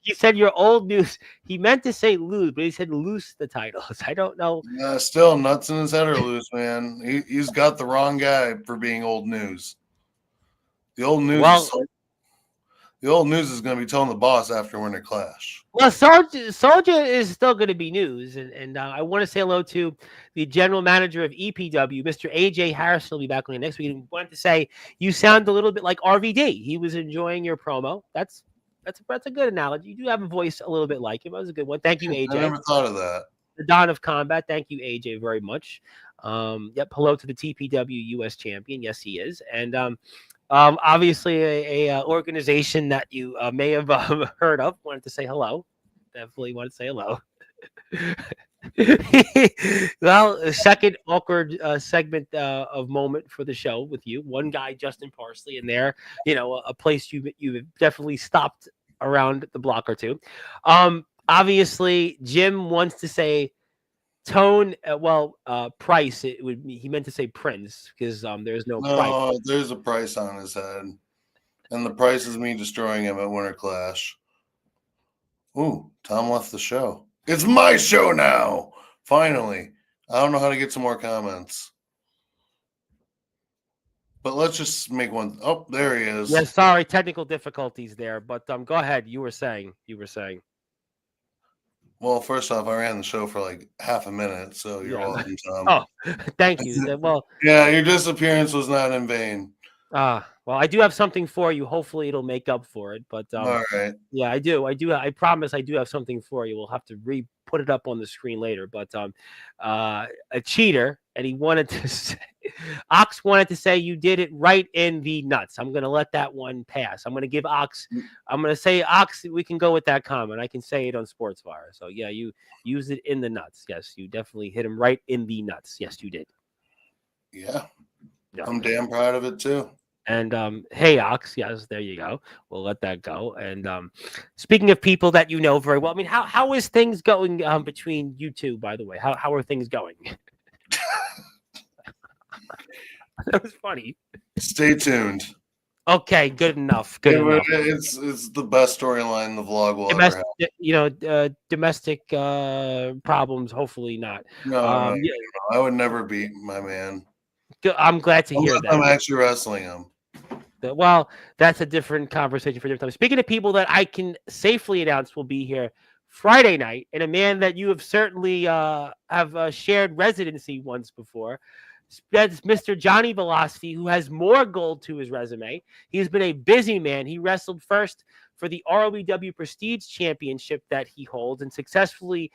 he said your old news. He meant to say lose, but he said loose the titles. I don't know. Still nuts in his head are loose, man. He's got the wrong guy for being old news. The old news is going to be telling the boss after Winter Clash. Well, Soldier is still going to be news, and I want to say hello to the general manager of EPW, Mr. AJ Harrison. Will be back on the next week. I wanted to say you sound a little bit like RVD. He was enjoying your promo. That's a good analogy. You do have a voice a little bit like him. That was a good one. Thank you, AJ. I never thought of that. The Dawn of Combat. Thank you, AJ, very much. Yep. Hello to the TPW US champion. Yes, he is. And obviously a organization that you may have heard of. Wanted to say hello. Definitely wanted to say hello. Well, a second awkward segment of moment for the show with you. One guy, Justin Parsley, in there. A place you definitely stopped around the block or two. Obviously, Jim wants to say tone. Price. He meant to say Prince because there's no price. There's a price on his head, and the price is me destroying him at Winter Clash. Ooh, Tom left the show. It's my show now. Finally. I don't know how to get some more comments. But let's just make one. Oh, there he is. Yeah, sorry, technical difficulties there. But go ahead. You were saying. Well, first off, I ran the show for like half a minute, so you're welcome, Tom. Oh, thank you. Well, yeah, your disappearance was not in vain. Well, I do have something for you. Hopefully, it'll make up for it. But all right. Yeah, I do. I promise I do have something for you. We'll have to put it up on the screen later. But a cheater, and he wanted to say, Ox wanted to say you did it right in the nuts. I'm going to let that one pass. I'm going to give Ox. I'm going to say Ox. We can go with that comment. I can say it on Sportswire. So yeah, you used it in the nuts. Yes, you definitely hit him right in the nuts. Yes, you did. Yeah. I'm damn proud of it too. And hey, Ox, yes, there you go. We'll let that go. And speaking of people that you know very well, I mean, how is things going between you two? By the way, how are things going? That was funny. Stay tuned. Okay, good enough. Good enough. It's the best storyline the vlog will ever have. Domestic problems. Hopefully not. No, Yeah, I would never beat my man I'm glad to hear unless that. I'm actually wrestling him. Well, that's a different conversation for a different time. Speaking of people that I can safely announce will be here Friday night, and a man that you have certainly have shared residency once before, that's Mr. Johnny Velocity, who has more gold to his resume. He's been a busy man. He wrestled first for the ROEW Prestige Championship that he holds and successfully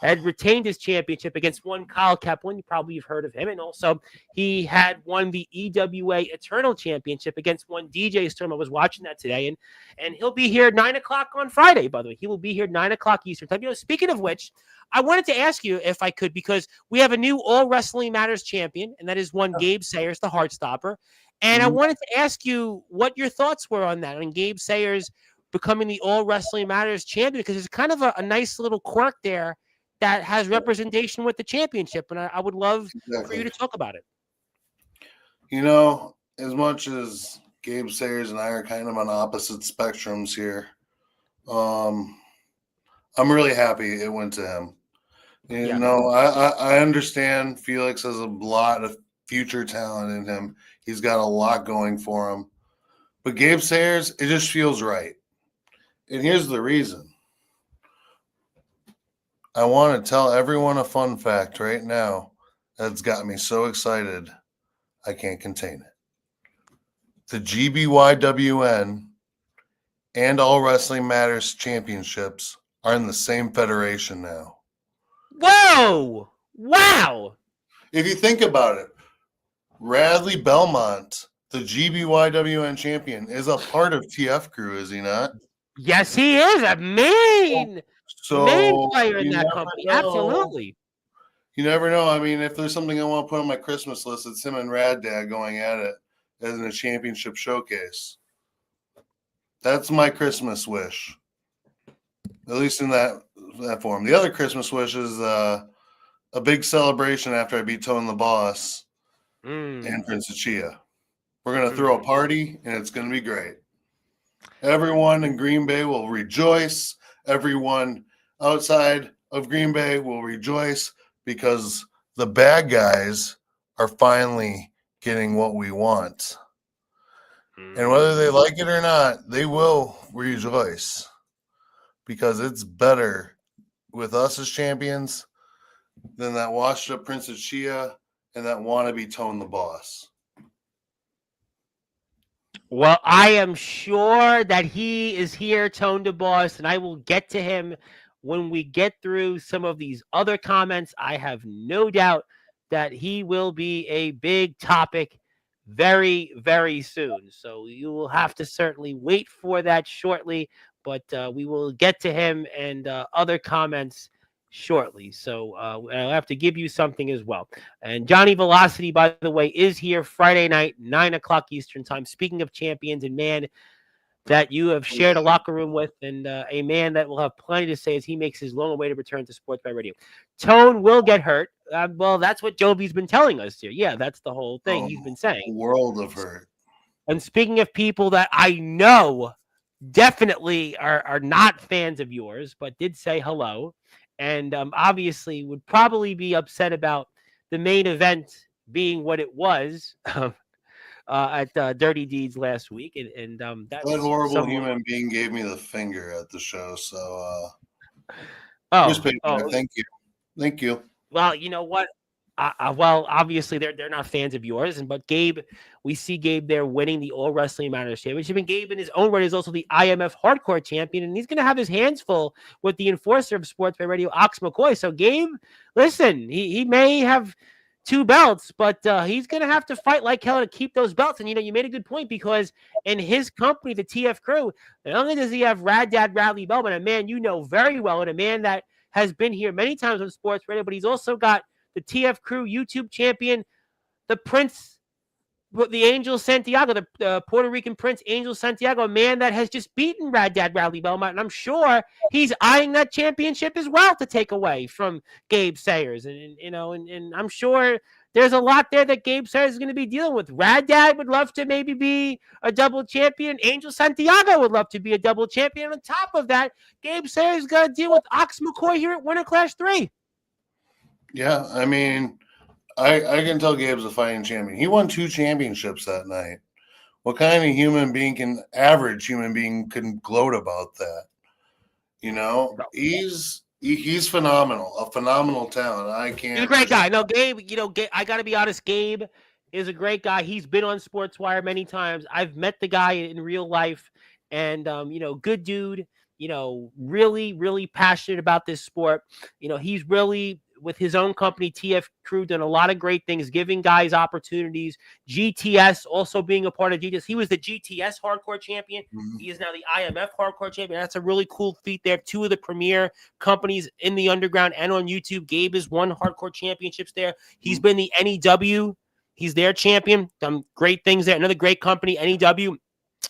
had retained his championship against one Kyle Kaplan. You probably have heard of him. And also, he had won the EWA Eternal Championship against one DJ Storm. I was watching that today. And he'll be here at 9 o'clock on Friday, by the way. He will be here at 9 o'clock Eastern Time. Speaking of which, I wanted to ask you if I could, because we have a new All Wrestling Matters champion, and that is one Gabe Sayers, the Heartstopper. And I wanted to ask you what your thoughts were on that, on Gabe Sayers becoming the All Wrestling Matters champion, because it's kind of a nice little quirk there that has representation with the championship, and I would love for you to talk about it. As much as Gabe Sayers and I are kind of on opposite spectrums here, I'm really happy it went to him. I understand Felix has a lot of future talent in him. He's got a lot going for him. But Gabe Sayers, it just feels right. And here's the reason. I want to tell everyone a fun fact right now that's got me so excited I can't contain it. The GBYWN and All Wrestling Matters championships are in the same federation now. Whoa! Wow! If you think about it, Radley Belmont, the GBYWN champion, is a part of TF Crew, is he not? Yes, he is a main player in that company. Know. Absolutely. You never know. I mean, if there's something I want to put on my Christmas list, it's him and Rad Dad going at it as in a championship showcase. That's my Christmas wish, at least in that form. The other Christmas wish is a big celebration after I beat Tone the Boss and Prince of Chia. We're going to throw a party, and it's going to be great. Everyone in Green Bay will rejoice. Everyone outside of Green Bay will rejoice because the bad guys are finally getting what we want. And whether they like it or not, they will rejoice because it's better with us as champions than that washed up Prince of Chia and that wannabe Tone the Boss. Well, I am sure that he is here, Tone the Boss, and I will get to him when we get through some of these other comments. I have no doubt that he will be a big topic very, very soon. So you will have to certainly wait for that shortly, but we will get to him and other comments shortly. So I'll have to give you something as well. And Johnny Velocity, by the way, is here Friday night, 9 o'clock Eastern Time. Speaking of champions, and man that you have shared a locker room with, and a man that will have plenty to say as he makes his long-awaited return to Sportswire Radio. Tone will get hurt. Well, that's what Jovi's been telling us here. Yeah, that's the whole thing he's been saying. World of hurt. And speaking of people that I know definitely are not fans of yours, but did say hello, and obviously would probably be upset about the main event being what it was at Dirty Deeds last week. And that horrible human being gave me the finger at the show. So, thank you. Thank you. Well, you know what? Well, obviously they're not fans of yours, but Gabe, we see Gabe there winning the All Wrestling Matters Championship, and Gabe in his own right is also the IMF Hardcore Champion, and he's going to have his hands full with the enforcer of Sportswire Radio, Ox McCoy. So Gabe, listen, he may have 2 belts, but he's going to have to fight like hell to keep those belts. And you made a good point, because in his company, the TF Crew, not only does he have Rad Dad Radley Bell, but a man you know very well, and a man that has been here many times on Sports Radio, but he's also got the TF Crew YouTube champion, the Prince But the Angel Santiago, the Puerto Rican Prince Angel Santiago, a man that has just beaten Rad Dad Bradley Belmont, and I'm sure he's eyeing that championship as well to take away from Gabe Sayers, and I'm sure there's a lot there that Gabe Sayers is going to be dealing with. Rad Dad would love to maybe be a double champion. Angel Santiago would love to be a double champion. On top of that, Gabe Sayers is going to deal with Ox McCoy here at Winter Class 3. Yeah, I mean, I can tell Gabe's a fighting champion. He won 2 championships that night. What kind of average human being can gloat about that? You know, he's phenomenal, a phenomenal talent. He's a great guy. No, Gabe, I got to be honest, Gabe is a great guy. He's been on Sportswire many times. I've met the guy in real life, and, good dude, really, really passionate about this sport. He's really, with his own company, TF Crew, done a lot of great things, giving guys opportunities. GTS also being a part of GTS. He was the GTS hardcore champion. Mm-hmm. He is now the IMF hardcore champion. That's a really cool feat there. 2 of the premier companies in the underground and on YouTube. Gabe has won hardcore championships there. He's been the NEW. He's their champion. Done great things there. Another great company, NEW.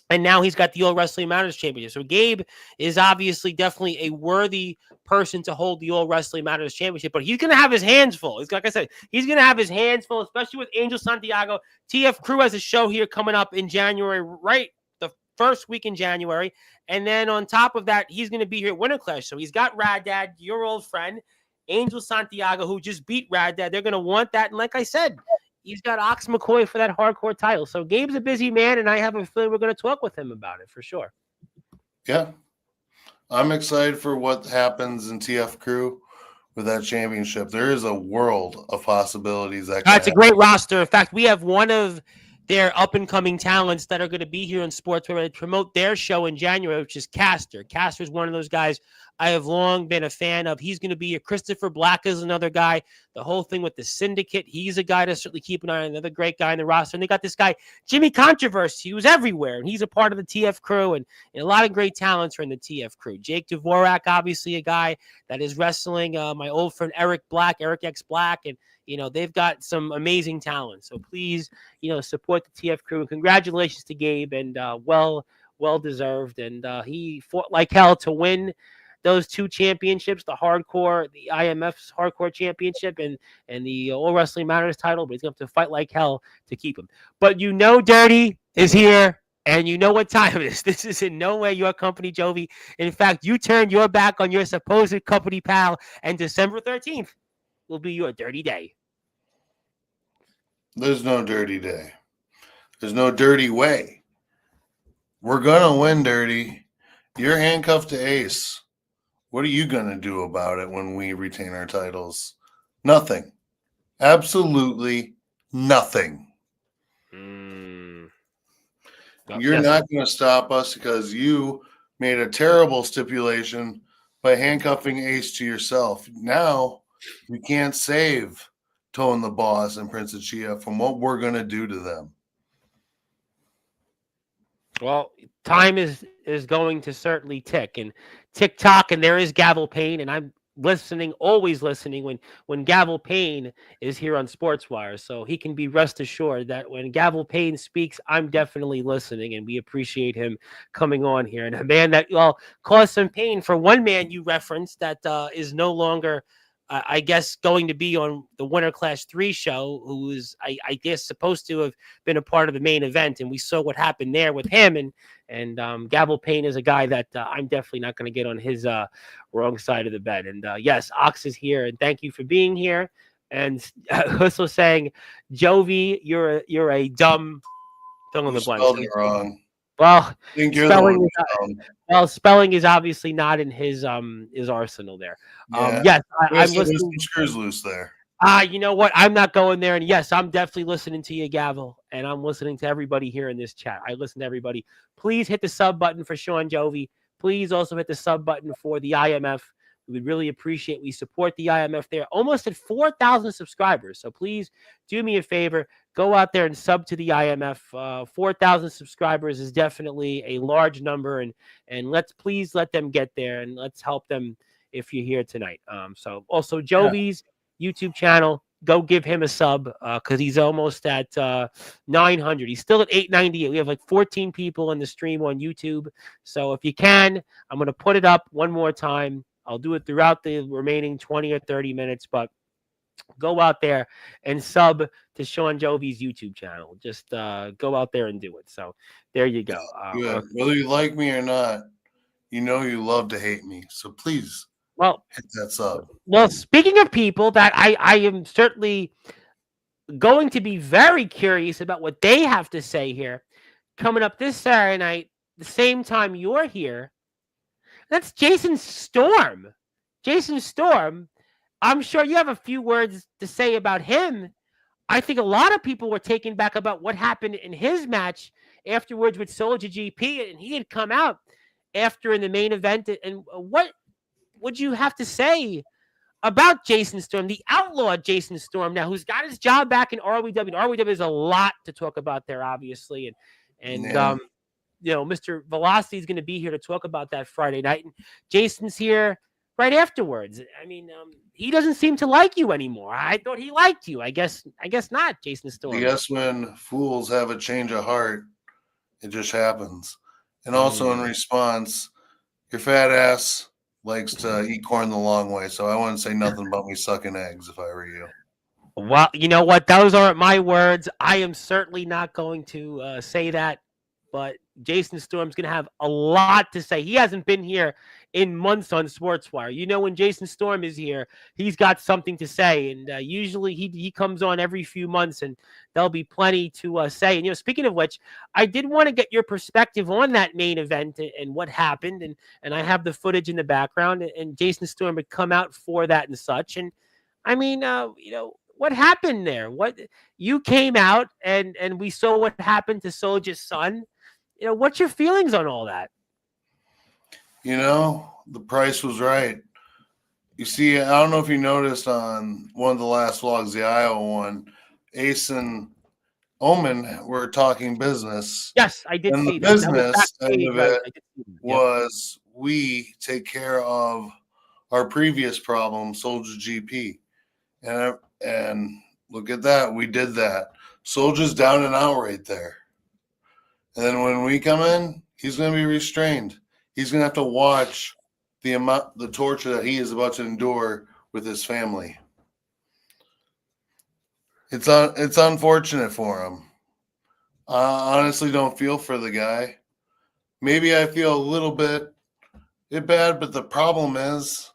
And now he's got the All Wrestling Matters Championship. So Gabe is obviously definitely a worthy person to hold the All Wrestling Matters Championship. But he's going to have his hands full. It's like I said, he's going to have his hands full, especially with Angel Santiago. TF Crew has a show here coming up in January, right? The first week in January. And then on top of that, he's going to be here at Winter Clash. So he's got Rad Dad, your old friend, Angel Santiago, who just beat Rad Dad. They're going to want that. And like I said, he's got Ox McCoy for that hardcore title. So Gabe's a busy man, and I have a feeling we're going to talk with him about it for sure. Yeah. I'm excited for what happens in TF Crew with that championship. There is a world of possibilities. That's a great roster. In fact, we have one of their up-and-coming talents that are going to be here in sports. We're going to promote their show in January, which is Caster. Caster's one of those guys I have long been a fan of. He's going to be here. Christopher Black is another guy. The whole thing with the Syndicate, he's a guy to certainly keep an eye on. Another great guy in the roster. And they got this guy, Jimmy Controversy, who's everywhere. And he's a part of the TF Crew. And a lot of great talents are in the TF Crew. Jake Dvorak, obviously a guy that is wrestling. My old friend Eric X Black. And, they've got some amazing talent. So please, support the TF Crew. And congratulations to Gabe. And well deserved. And he fought like hell to win those 2 championships, the IMF's hardcore championship and the All Wrestling Matters title, but he's going to have to fight like hell to keep him. But Dirty is here, and you know what time it is. This is in no way your company, Jovi. In fact, you turned your back on your supposed company pal, and December 13th will be your dirty day. There's no dirty day. There's no dirty way. We're going to win, Dirty. You're handcuffed to Ace. What are you going to do about it when we retain our titles? Nothing. Absolutely nothing. You're not going to stop us because you made a terrible stipulation by handcuffing Ace to yourself. Now you can't save Tone the Boss and Prince of Chia from what we're going to do to them. Well, time is going to certainly tick and tick-tock, and there is Gavel Payne, and I'm always listening when Gavel Payne is here on Sportswire, so he can be rest assured that when Gavel Payne speaks, I'm definitely listening, and we appreciate him coming on here. And a man that caused some pain for one man you referenced that is no longer I guess going to be on the Winter Class 3 show, who is, I guess, supposed to have been a part of the main event. And we saw what happened there with him. And Gavel Payne is a guy that I'm definitely not going to get on his wrong side of the bed. And yes, Ox is here. And thank you for being here. And also saying, Jovi, you're a dumb fill in the blank. Spelled it wrong. Well, I think you're spelling is obviously not in his arsenal there. Yeah. Yes, I'm listening. Some screws loose there. You know what? I'm not going there. And yes, I'm definitely listening to you, Gavel. And I'm listening to everybody here in this chat. I listen to everybody. Please hit the sub button for Shawn Jovi. Please also hit the sub button for the IMF. We would really appreciate we support the IMF there. Almost at 4,000 subscribers. So please do me a favor. Go out there and sub to the IMF. 4,000 subscribers is definitely a large number. And please let them get there. And let's help them if you're here tonight. So also Jovi's YouTube channel, go give him a sub because he's almost at 900. He's still at 898. We have like 14 people in the stream on YouTube. So if you can, I'm going to put it up one more time. I'll do it throughout the remaining 20 or 30 minutes, but go out there and sub to Shawn Jovi's YouTube channel. Just go out there and do it. So there you go. Good. Whether you like me or not, you know you love to hate me. So please hit that sub. Well, speaking of people that I am certainly going to be very curious about what they have to say here, coming up this Saturday night, the same time you're here, that's Jason Storm. Jason Storm, I'm sure you have a few words to say about him. I think a lot of people were taken back about what happened in his match afterwards with Soldier GP, and he had come out after in the main event. And what would you have to say about Jason Storm, the outlaw Jason Storm now, who's got his job back in ROW? ROW is a lot to talk about there, obviously. And you know, Mr. Velocity is going to be here to talk about that Friday night. And Jason's here right afterwards. I mean, he doesn't seem to like you anymore. I thought he liked you. I guess not, Jason Storm. I guess when fools have a change of heart, it just happens. And also in response, your fat ass likes to eat corn the long way. So I wouldn't say nothing about me sucking eggs if I were you. Well, you know what? Those aren't my words. I am certainly not going to say that. But Jason Storm's going to have a lot to say. He hasn't been here in months on Sportswire. You know, when Jason Storm is here, he's got something to say. And usually he comes on every few months, and there'll be plenty to say. And, you know, speaking of which, I did want to get your perspective on that main event and what happened. And I have the footage in the background. And Jason Storm had come out for that and such. And, I mean, you know, what happened there? What you came out and we saw what happened to Soldier's son. You know, what's your feelings on all that? You know, the price was right. You see, I don't know if you noticed on one of the last vlogs, the Iowa one, Ace and Omen were talking business. Yes, I did and see the that. business That end of it was we take care of our previous problem, Soldier GP. And look at that. We did that. Soldier's down and out right there. And then when we come in, he's going to be restrained. He's going to have to watch the torture that he is about to endure with his family. It's unfortunate for him. I honestly don't feel for the guy. Maybe I feel a little bit bad, but the problem is,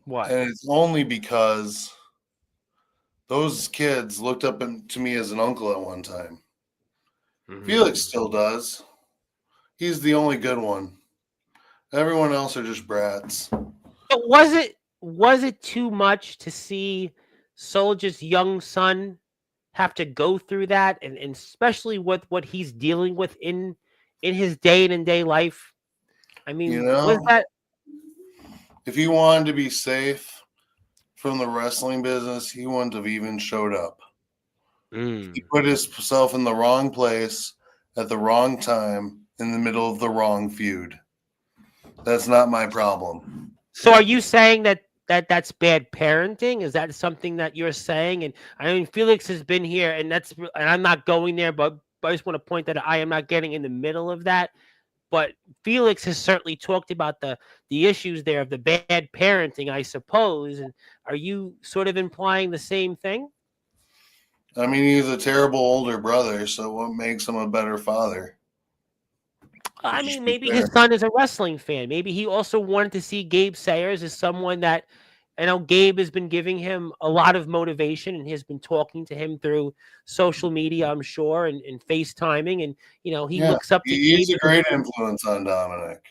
what? And it's only because those kids looked up to me as an uncle at one time. Felix still does. He's the only good one. Everyone else are just brats. But was it too much to see Soldier's young son have to go through that, and especially with what he's dealing with in his day-to-day life? I mean, you know, was that if he wanted to be safe from the wrestling business, he wouldn't have even showed up. He put himself in the wrong place at the wrong time in the middle of the wrong feud. That's not my problem. So are you saying that's bad parenting? Is that something that you're saying? And I mean, Felix has been here, and I'm not going there, but I just want to point that I am not getting in the middle of that. But Felix has certainly talked about the issues there of the bad parenting, I suppose. And are you sort of implying the same thing? I mean, he's a terrible older brother, so what makes him a better father? I mean, maybe his son is a wrestling fan. Maybe he also wanted to see Gabe Sayers as someone that, I know Gabe has been giving him a lot of motivation and has been talking to him through social media, I'm sure, and FaceTiming. And, you know, he looks up to Gabe. He's a great influence on Dominic.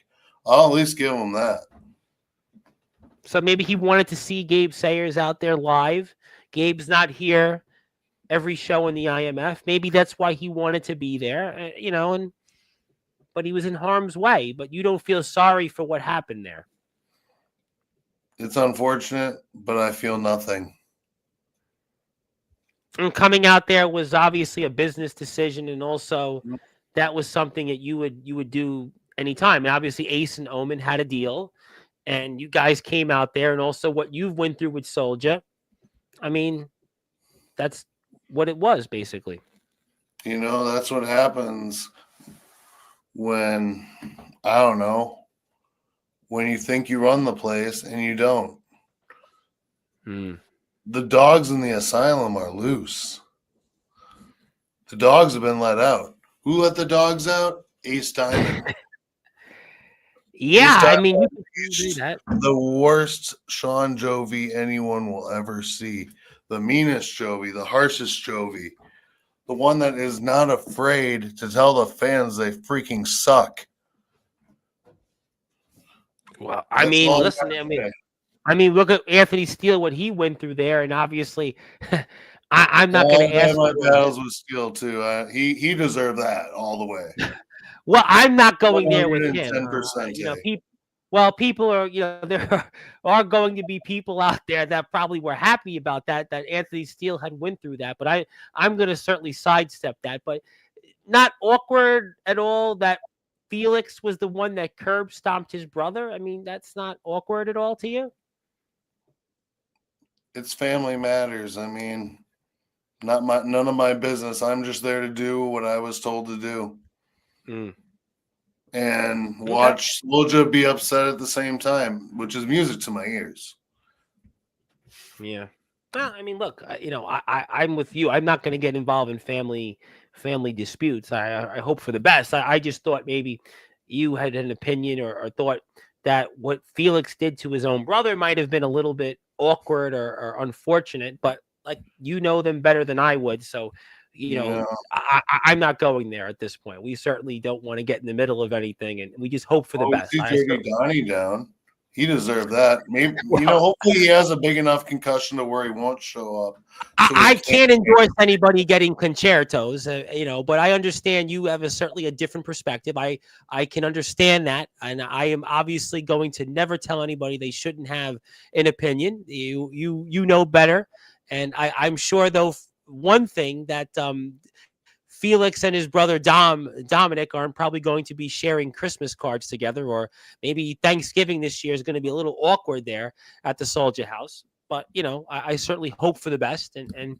I'll at least give him that. So maybe he wanted to see Gabe Sayers out there live. Gabe's not here every show in the IMF. Maybe that's why he wanted to be there, you know, but he was in harm's way. But you don't feel sorry for what happened there. It's unfortunate, but I feel nothing. And coming out there was obviously a business decision, and also that was something that you would do anytime. And obviously Ace and Omen had a deal, and you guys came out there, and also what you've went through with Soldier. I mean, that's what it was basically. That's what happens when, I don't know, when you think you run the place and you don't. The dogs in the asylum are loose. The dogs have been let out. Who let the dogs out? Ace Diamond. Yeah, Ace I Diamond mean, you can is do that. the worst Shawn Jovi anyone will ever see. The meanest Jovi, the harshest Jovi. The one that is not afraid to tell the fans they freaking suck. Well, I That's mean, all listen, gotta say. I mean, look at Anthony Steele, what he went through there, and obviously, I'm not going to I ask. had my battles with Steele too. He deserved that all the way. Well, I'm not going there with him. 110%. People are, there are going to be people out there that probably were happy about that Anthony Steele had went through that, but I'm going to certainly sidestep that, but not awkward at all that Felix was the one that curb stomped his brother. I mean, that's not awkward at all to you. It's family matters. I mean, none of my business. I'm just there to do what I was told to do. And watch Loja be upset at the same time, which is music to my ears. Yeah. Well, I mean, look, I'm with you. I'm not going to get involved in family disputes. I hope for the best. I just thought maybe you had an opinion or thought that what Felix did to his own brother might have been a little bit awkward or unfortunate, but like, them better than I would. So, I'm not going there at this point. We certainly don't want to get in the middle of anything, and we just hope for the best. See Dirty Donnie down. He deserved that. Maybe hopefully he has a big enough concussion to where he won't show up. I can't endorse anybody getting concertos, but I understand you have certainly a different perspective. I can understand that, and I am obviously going to never tell anybody they shouldn't have an opinion. You know better, and I'm sure though one thing that Felix and his brother Dominic aren't probably going to be sharing Christmas cards together, or maybe Thanksgiving this year is going to be a little awkward there at the Soldier House. But, I certainly hope for the best, and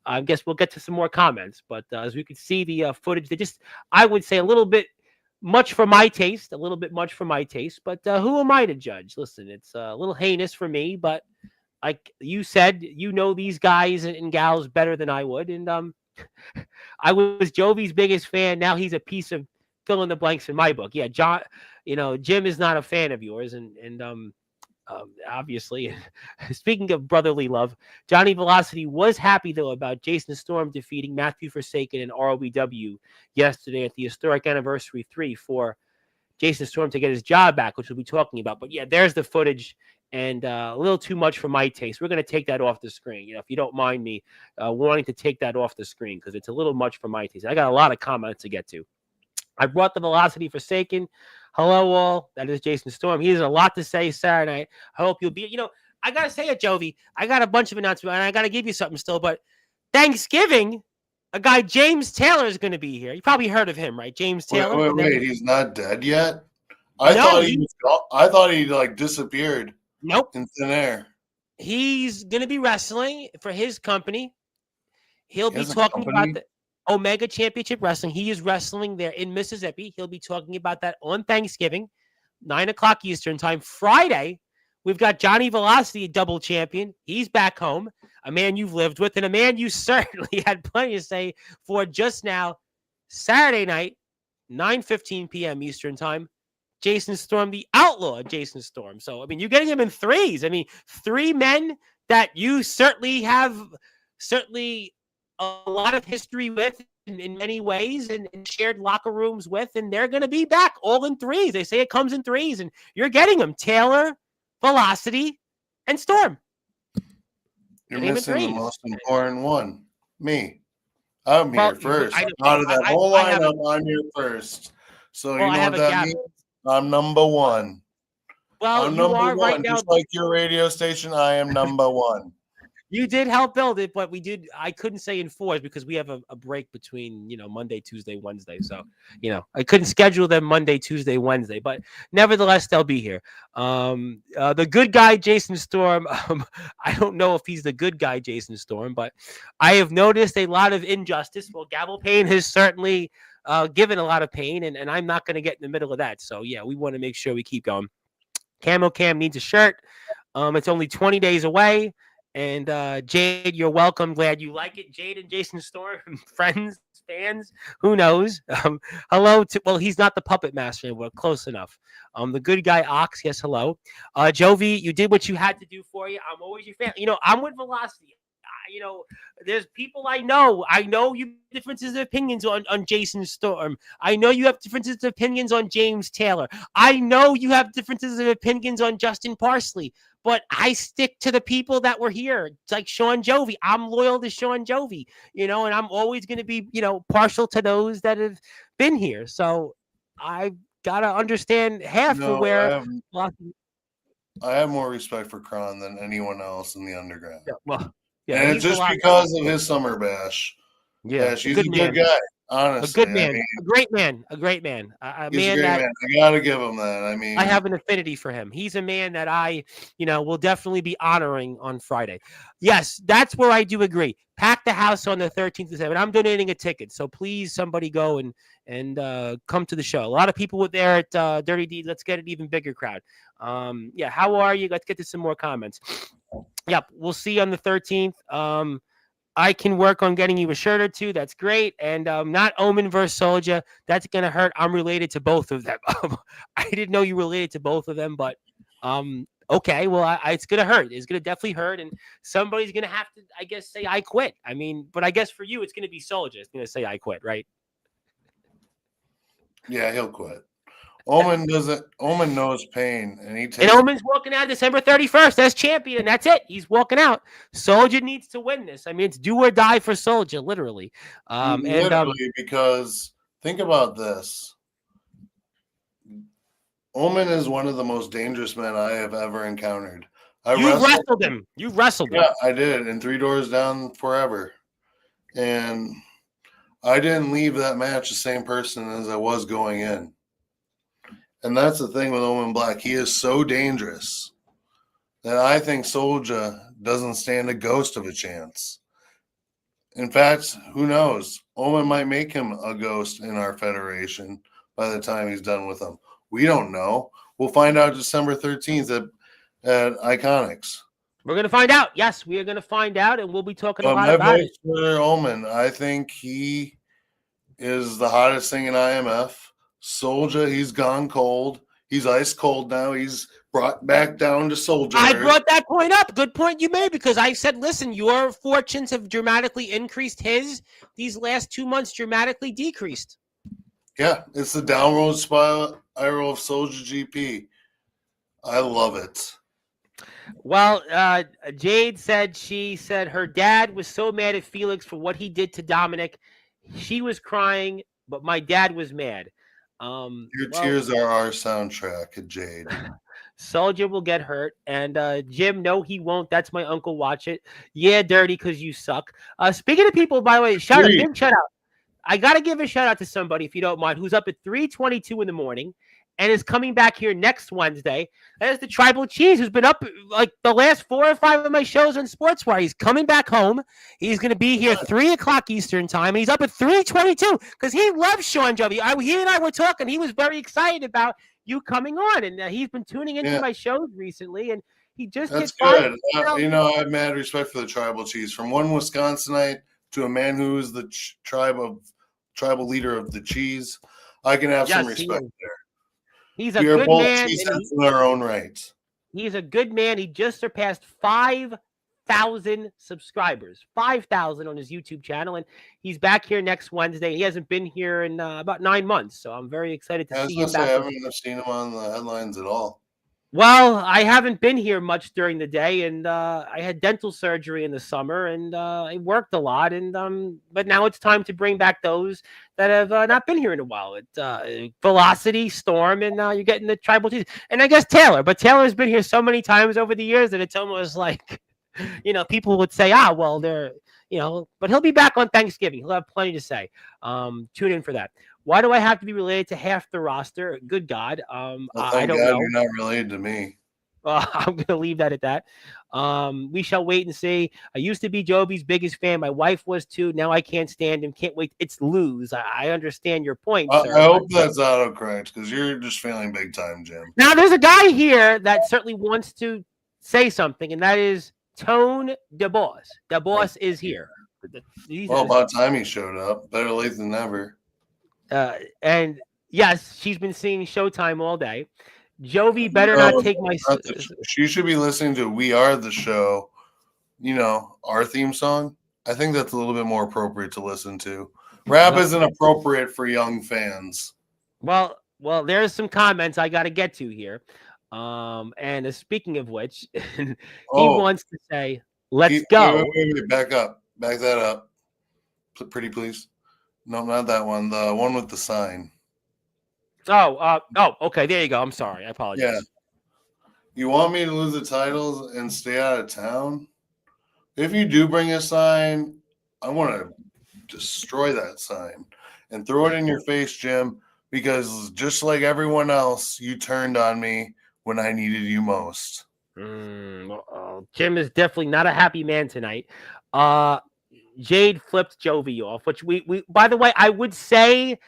I guess we'll get to some more comments. But as we could see the footage, I would say a little bit much for my taste, But who am I to judge? Listen, it's a little heinous for me, but like you said, these guys and gals better than I would. And I was Jovi's biggest fan. Now he's a piece of fill in the blanks in my book. Yeah, John, Jim is not a fan of yours. And obviously, speaking of brotherly love, Johnny Velocity was happy, though, about Jason Storm defeating Matthew Forsaken and ROBW yesterday at the historic anniversary 3 for Jason Storm to get his job back, which we'll be talking about. But yeah, there's the footage, and a little too much for my taste. We're going to take that off the screen. If you don't mind me wanting to take that off the screen, because it's a little much for my taste. I got a lot of comments to get to. I brought the Velocity Forsaken. Hello, all. That is Jason Storm. He has a lot to say Saturday night. I hope you'll be. I got to say it, Jovi. I got a bunch of announcements, and I got to give you something still. But Thanksgiving, a guy, James Taylor, is going to be here. You probably heard of him, right? James Taylor. Wait. He's not dead yet? I thought he like disappeared. Nope. In thin air. He's going to be wrestling for his company. He'll be talking about the Omega Championship Wrestling. He is wrestling there in Mississippi. He'll be talking about that on Thanksgiving, 9:00 Eastern time. Friday, we've got Johnny Velocity, double champion. He's back home, a man you've lived with, and a man you certainly had plenty to say for just now. Saturday night, 9:15 p.m. Eastern time. Jason Storm, the outlaw Jason Storm. So, I mean, you're getting him in threes. I mean, three men that you certainly have a lot of history with in many ways and shared locker rooms with, and they're going to be back all in threes. They say it comes in threes, and you're getting them. Taylor, Velocity, and Storm. You're missing the most important one. Me. I'm here first. Out of that whole lineup, I'm here first. So you know what that means? I'm number one. Well, I'm number one. Right now, just like your radio station, I am number one. You did help build it, but I couldn't say enforce because we have a break between, Monday, Tuesday, Wednesday. So, I couldn't schedule them Monday, Tuesday, Wednesday, but nevertheless, they'll be here. The good guy, Jason Storm, I don't know if he's the good guy, Jason Storm, but I have noticed a lot of injustice. Well, gavel pain has certainly given a lot of pain, and I'm not going to get in the middle of that. So, yeah, we want to make sure we keep going. Camo Cam needs a shirt. It's only 20 days away. And Jade, you're welcome. Glad you like it. Jade and Jason Storm, friends, fans, who knows? Hello to, well, he's not the puppet master, but close enough. The good guy Ox, yes, hello. Jovi, you did what you had to do for you. I'm always your fan. I'm with Velocity. There's people I know. I know you have differences of opinions on Jason Storm. I know you have differences of opinions on James Taylor. I know you have differences of opinions on Justin Parsley. But I stick to the people that were here. It's like Shawn Jovi. I'm loyal to Shawn Jovi, and I'm always going to be, partial to those that have been here. So I got to understand half of where. I have more respect for Kron than anyone else in the underground. Yeah, well, yeah, and it's just because of his summer bash. Yeah, she's a good guy. Honestly, a good man, a great man, a great man. He's a great man. I gotta give him that. I mean, I have an affinity for him. He's a man that I, will definitely be honoring on Friday. Yes, that's where I do agree. Pack the house on the 13th of September. I'm donating a ticket, so please, somebody go and come to the show. A lot of people were there at Dirty Deed. Let's get an even bigger crowd. Yeah, how are you? Let's get to some more comments. Yep, we'll see you on the 13th. I can work on getting you a shirt or two. That's great. And not Omen versus Soldier. That's going to hurt. I'm related to both of them. I didn't know you related to both of them, but okay. Well, it's going to hurt. It's going to definitely hurt. And somebody's going to have to, I guess, say, I quit. I mean, but I guess for you, it's going to be Soldier. It's going to say, I quit, right? Yeah, he'll quit. Omen doesn't. Omen knows pain, and Omen's walking out December 31st as champion, and that's it. He's walking out. Soldier needs to win this. I mean, it's do or die for Soldier, literally. Because think about this. Omen is one of the most dangerous men I have ever encountered. You wrestled him. You wrestled him. Yeah, I did, in 3 Doors Down Forever, and I didn't leave that match the same person as I was going in. And that's the thing with Omen Black. He is so dangerous that I think Soldier doesn't stand a ghost of a chance. In fact, who knows? Omen might make him a ghost in our federation by the time he's done with them. We don't know. We'll find out December 13th at Iconics. We're going to find out. Yes, we are going to find out, and we'll be talking a lot about it. For Omen, I think he is the hottest thing in IMF. Soldier, he's gone cold. He's ice cold now. He's brought back down to Soldier. I brought that point up. Good point you made, because I said, listen, your fortunes have dramatically increased. These last 2 months dramatically decreased. Yeah, it's the downward spiral of Soldier GP. I love it. Well, Jade said her dad was so mad at Felix for what he did to Dominic. She was crying, but my dad was mad. Tears are our soundtrack, Jade. Soldier will get hurt, and Jim, no, he won't. That's my uncle. Watch it. Yeah, Dirty, because you suck. Speaking of people, by the way, big shout out. I gotta give a shout out to somebody, if you don't mind, who's up at 3:22 in the morning and is coming back here next Wednesday. That is the Tribal Cheese, who's been up like the last 4 or 5 of my shows on Sportswire. He's coming back home. He's going to be here 3 o'clock Eastern time. And he's up at 3:22 because he loves Shawn Jovi. He and I were talking. He was very excited about you coming on, and he's been tuning into my shows recently, and he just That's good. I have mad respect for the Tribal Cheese. From one Wisconsinite to a man who is the tribal leader of the cheese, I can have some respect there. He's a good man. In our own rights. He's a good man. He just surpassed 5,000 subscribers, 5,000 on his YouTube channel, and he's back here next Wednesday. He hasn't been here in about 9 months, so I'm very excited to see him back. I haven't seen him on the headlines at all. Well, I haven't been here much during the day, and I had dental surgery in the summer, and I worked a lot, and but now it's time to bring back those that have not been here in a while. It's Velocity, Storm, and you're getting the Tribal Cheese, and I guess Taylor. But Taylor's been here so many times over the years that it's almost like People would say, well, but he'll be back on Thanksgiving. He'll have plenty to say. Tune in for that. Why do I have to be related to half the roster? Good God. Well, I thank don't God know. you're not related to me. I'm going to leave that at that. We shall wait and see. I used to be Jovi's biggest fan. My wife was too. Now I can't stand him. Can't wait. It's lose. I understand your point, sir. I hope that's autocorrect because you're just failing big time, Jim. Now, there's a guy here that certainly wants to say something, and that is Tone DeBoss. DeBoss is here. Well, about time he showed up. Better late than never. And yes, she's been seeing Showtime all day. Jovi better not take my. She should be listening to "We Are the Show." Our theme song. I think that's a little bit more appropriate to listen to. Rap isn't appropriate for young fans. Well, there's some comments I got to get to here. And speaking of which, he wants to say, "Let's go." Wait, back up. Back that up. Pretty please. No, not that one. The one with the sign. Okay. There you go. I'm sorry. I apologize. Yeah. You want me to lose the titles and stay out of town? If you do bring a sign, I want to destroy that sign and throw it in your face, Jim, because just like everyone else, you turned on me when I needed you most. Jim is definitely not a happy man tonight. Jade flipped Jovi off, which we by the way, I would say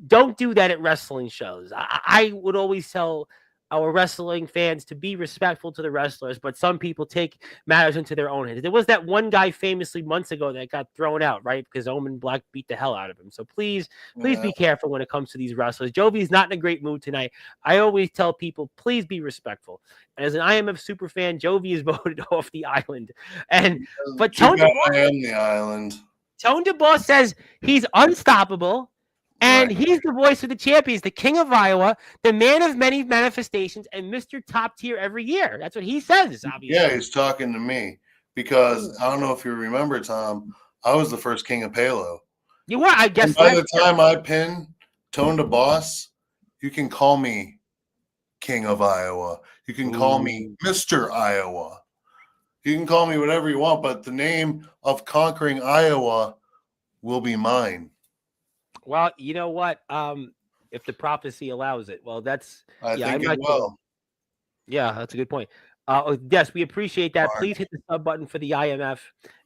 don't do that at wrestling shows. I would always tell our wrestling fans to be respectful to the wrestlers, but some people take matters into their own hands. There was that one guy famously months ago that got thrown out, right? Because Omen Black beat the hell out of him. So please be careful when it comes to these wrestlers. Jovi's not in a great mood tonight. I always tell people, please be respectful. And as an IMF super fan, Jovi is voted off the island. But Tone DeBoss says he's unstoppable. And he's the voice of the champions, the king of Iowa, the man of many manifestations, and Mr. Top Tier every year. That's what he says, obviously. Yeah, he's talking to me because I don't know if you remember, Tom, I was the first king of Palo. You were, I guess. And by the time I pin Tone DeBoss, you can call me King of Iowa. You can call me Mr. Iowa. You can call me whatever you want, but the name of conquering Iowa will be mine. Well, you know what? If the prophecy allows it, well, that's I think it will. Yeah, that's a good point. Yes, we appreciate that. Please hit the sub button for the IMF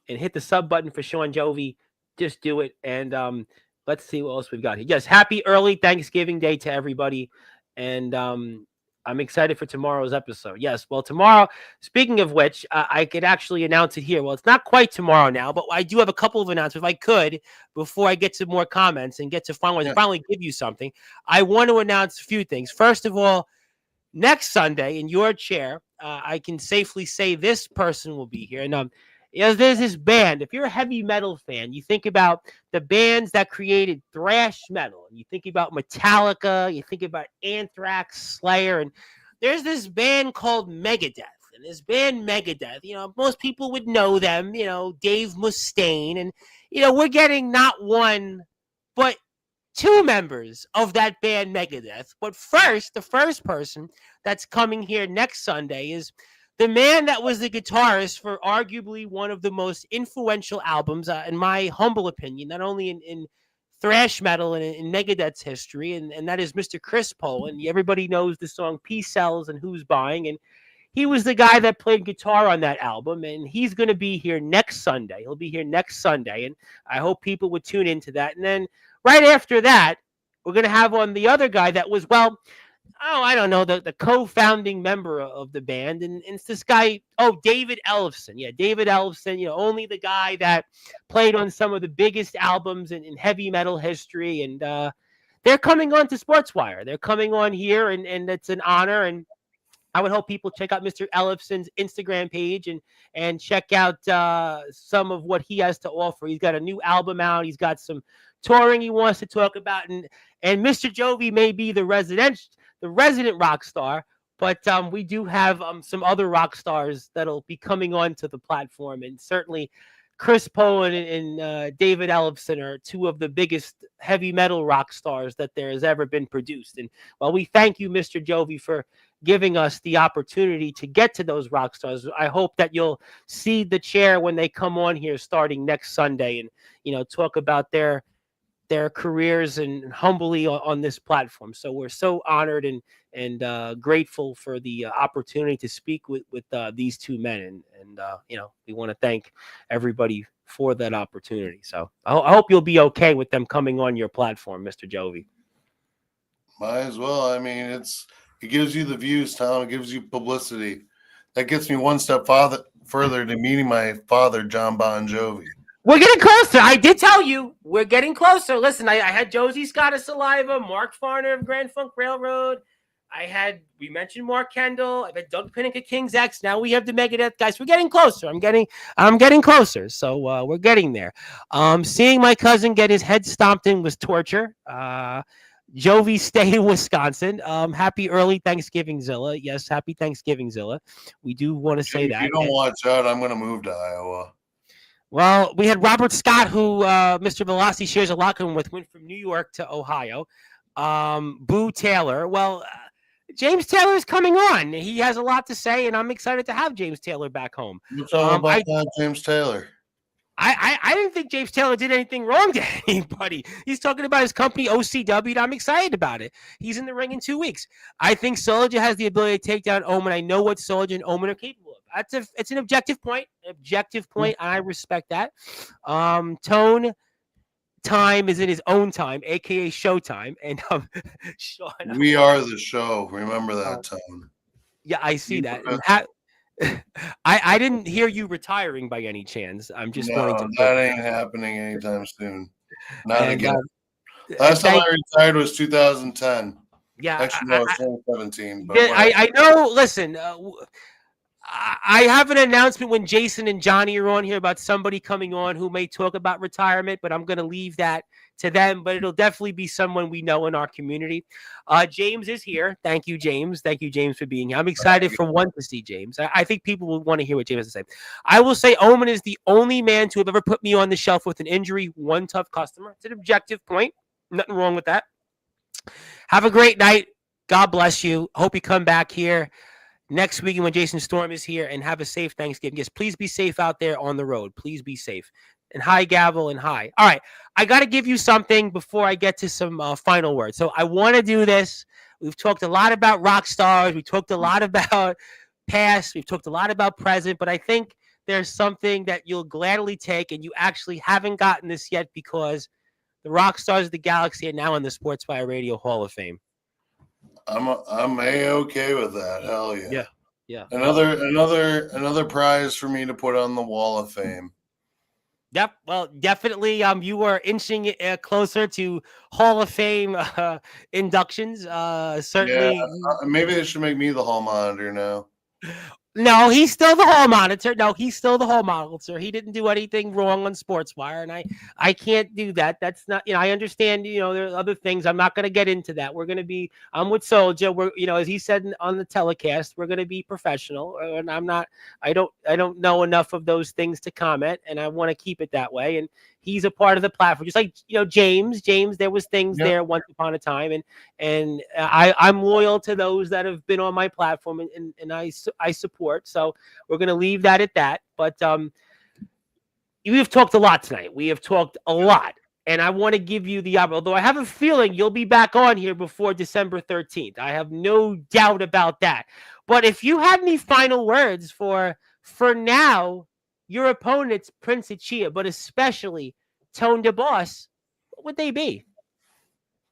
and hit the sub button for Shawn Jovi. Just do it, and let's see what else we've got here. Yes, happy early Thanksgiving Day to everybody, and I'm excited for tomorrow's episode. Yes, well, tomorrow, speaking of which, I could actually announce it here. Well, it's not quite tomorrow now, but I do have a couple of announcements. If I could, before I get to more comments and get to finally give you something, I want to announce a few things. First of all, next Sunday in your chair, I can safely say this person will be here. And there's this band. If you're a heavy metal fan, you think about the bands that created thrash metal. And you think about Metallica, you think about Anthrax, Slayer, and there's this band called Megadeth. And this band Megadeth, most people would know them, Dave Mustaine. And, we're getting not one, but two members of that band Megadeth. But first, the first person that's coming here next Sunday is the man that was the guitarist for arguably one of the most influential albums, in my humble opinion, not only in thrash metal and in Megadeth's history, and that is Mr. Chris Poland. Everybody knows the song Peace Sells and Who's Buying, and he was the guy that played guitar on that album, and he's going to be here next Sunday. He'll be here next Sunday, and I hope people would tune into that. And then right after that, we're going to have on the other guy that was, I don't know, the co-founding member of the band. And it's this guy, David Ellefson. Yeah, David Ellefson, only the guy that played on some of the biggest albums in heavy metal history. And they're coming on to Sportzwire. They're coming on here, and it's an honor. And I would hope people check out Mr. Ellefson's Instagram page and check out some of what he has to offer. He's got a new album out. He's got some touring he wants to talk about. And Mr. Jovi may be the resident rock star, but we do have some other rock stars that'll be coming onto the platform, and certainly Chris Poland and David Ellefson are two of the biggest heavy metal rock stars that there has ever been produced. And we thank you, Mr. Jovi, for giving us the opportunity to get to those rock stars. I hope that you'll cede the chair when they come on here starting next Sunday and, talk about their careers and humbly on this platform. So we're so honored and grateful for the opportunity to speak with these two men. And we want to thank everybody for that opportunity. So I hope you'll be okay with them coming on your platform, Mr. Jovi. Might as well. I mean, it gives you the views, Tom. It gives you publicity. That gets me one step further to meeting my father, John Bon Jovi. We're getting closer. I did tell you we're getting closer. Listen, I had Josie Scott of Saliva, Mark Farner of Grand Funk Railroad. We mentioned Mark Kendall. I've had Doug Pinnick of King's X. Now we have the Megadeth guys. We're getting closer. I'm getting closer. So we're getting there. Seeing my cousin get his head stomped in was torture. Jovi stay in Wisconsin. Happy early Thanksgiving, Zilla. Yes, happy Thanksgiving, Zilla. We do want to say that. If you don't watch out, I'm going to move to Iowa. Well, we had Robert Scott, who Mr. Velocity shares a locker room with, went from New York to Ohio. Boo Taylor. Well, James Taylor is coming on. He has a lot to say, and I'm excited to have James Taylor back home. What's all about that, James Taylor? I didn't think James Taylor did anything wrong to anybody. He's talking about his company, OCW, and I'm excited about it. He's in the ring in 2 weeks. I think Soldier has the ability to take down Omen. I know what Soldier and Omen are capable of. It's an objective point. And I respect that. Tone time is in his own time, a.k.a. Showtime. And Shawn, we are the show. Remember that, Tone. Yeah, I see that. I didn't hear you retiring by any chance. I'm just going to. That ain't happening anytime soon. Not again. Last time I retired was 2010. Yeah, actually, no, it was 2017. But I know. Listen, I have an announcement when Jason and Johnny are on here about somebody coming on who may talk about retirement, but I'm going to leave that to them. But it'll definitely be someone we know in our community. James is here. Thank you, James. Thank you, James, for being here. I'm excited for one to see James. I think people will want to hear what James has to say. I will say Omen is the only man to have ever put me on the shelf with an injury, one tough customer. It's an objective point. Nothing wrong with that. Have a great night. God bless you. Hope you come back here next week when Jason Storm is here, and have a safe Thanksgiving. Yes, please be safe out there on the road. Please be safe. And hi, Gavel, and hi. All right, I got to give you something before I get to some final words. So I want to do this. We've talked a lot about rock stars. We talked a lot about past. We've talked a lot about present. But I think there's something that you'll gladly take, and you actually haven't gotten this yet because the rock stars of the galaxy are now in the Sportswire Radio Hall of Fame. I'm A-okay with that. Hell yeah. Yeah. Another prize for me to put on the wall of fame. Yep. Well, definitely. You are inching closer to Hall of Fame inductions. Certainly. Yeah, maybe they should make me the hall monitor now. No, he's still the hall monitor. He didn't do anything wrong on Sportswire, and I can't do that. That's not, I understand, there are other things. I'm not going to get into that. I'm with Soldier. We're, as he said on the telecast, we're going to be professional, and I don't know enough of those things to comment, and I want to keep it that way. And he's a part of the platform, just like, James, there was things there once upon a time. And I'm loyal to those that have been on my platform and I support. So we're going to leave that at that. But we've talked a lot tonight. We have talked a lot. And I want to give you the opportunity, although I have a feeling you'll be back on here before December 13th. I have no doubt about that. But if you had any final words for now, your opponents, Prince Achia, but especially Tone DeBoss, what would they be?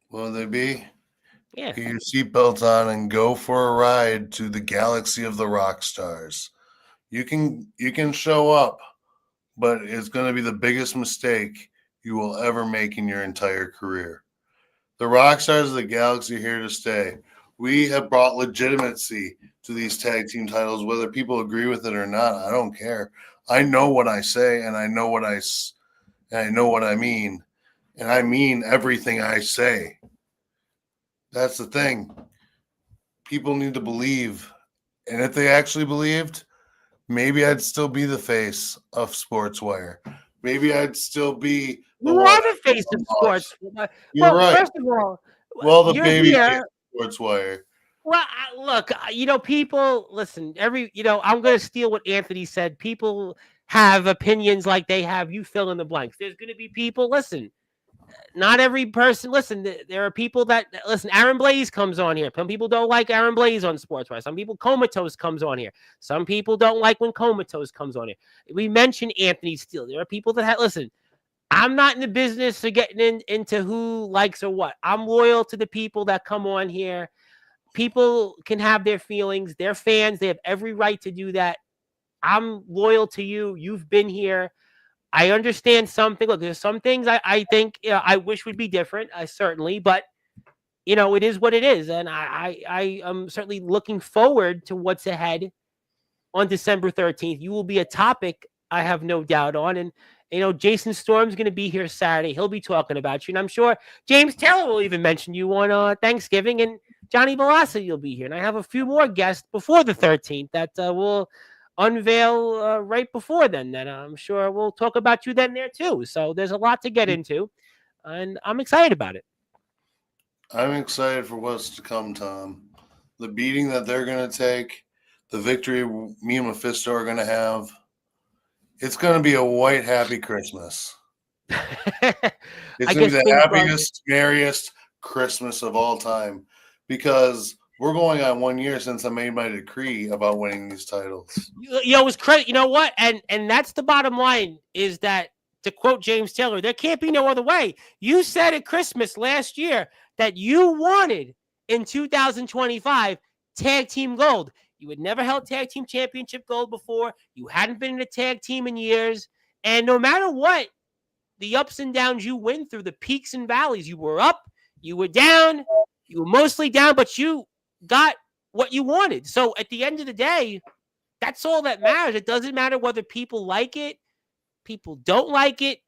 What would they be? Yeah. Get your seatbelts on and go for a ride to the galaxy of the rock stars. You can show up, but it's going to be the biggest mistake you will ever make in your entire career. The rock stars of the galaxy are here to stay. We have brought legitimacy to these tag team titles, whether people agree with it or not. I don't care. I know what I say, and I know what I mean, and I mean everything I say. That's the thing. People need to believe, and if they actually believed, maybe I'd still be the face of Sportswire. Maybe I'd still be the face of sports. You're right. First of all, the baby face of Sportswire. Well, look, people listen. I'm going to steal what Anthony said. People have opinions like they have. You fill in the blanks. There's going to be people. Listen, not every person. Listen, there are people that listen. Aaron Blaze comes on here. Some people don't like Aaron Blaze on Sportswire. Some people Comatose comes on here. Some people don't like when Comatose comes on here. We mentioned Anthony Steele. There are people that listen. I'm not in the business of getting into who likes or what. I'm loyal to the people that come on here. People can have their feelings. They're fans. They have every right to do that. I'm loyal to you. You've been here. I understand something. Look, there's some things I think I wish would be different. Certainly, but it is what it is, and I am certainly looking forward to what's ahead on December 13th. You will be a topic I have no doubt on, and Jason Storm's going to be here Saturday. He'll be talking about you, and I'm sure James Taylor will even mention you on Thanksgiving, and Johnny Velocity will be here, and I have a few more guests before the 13th that will unveil right before then. That I'm sure we'll talk about you then there too. So there's a lot to get into, and I'm excited about it. I'm excited for what's to come, Tom. The beating that they're going to take, the victory me and Mephisto are going to have. It's going to be a white, happy Christmas. It's going to be the happiest, merriest Christmas of all time because we're going on 1 year since I made my decree about winning these titles. It was crazy. You know what? And that's the bottom line is that, to quote James Taylor, there can't be no other way. You said at Christmas last year that you wanted in 2025 tag team gold. You had never held tag team championship gold before. You hadn't been in a tag team in years. And no matter what, the ups and downs you went through, the peaks and valleys, you were up, you were down, you were mostly down, but you got what you wanted. So at the end of the day, that's all that matters. It doesn't matter whether people like it, people don't like it.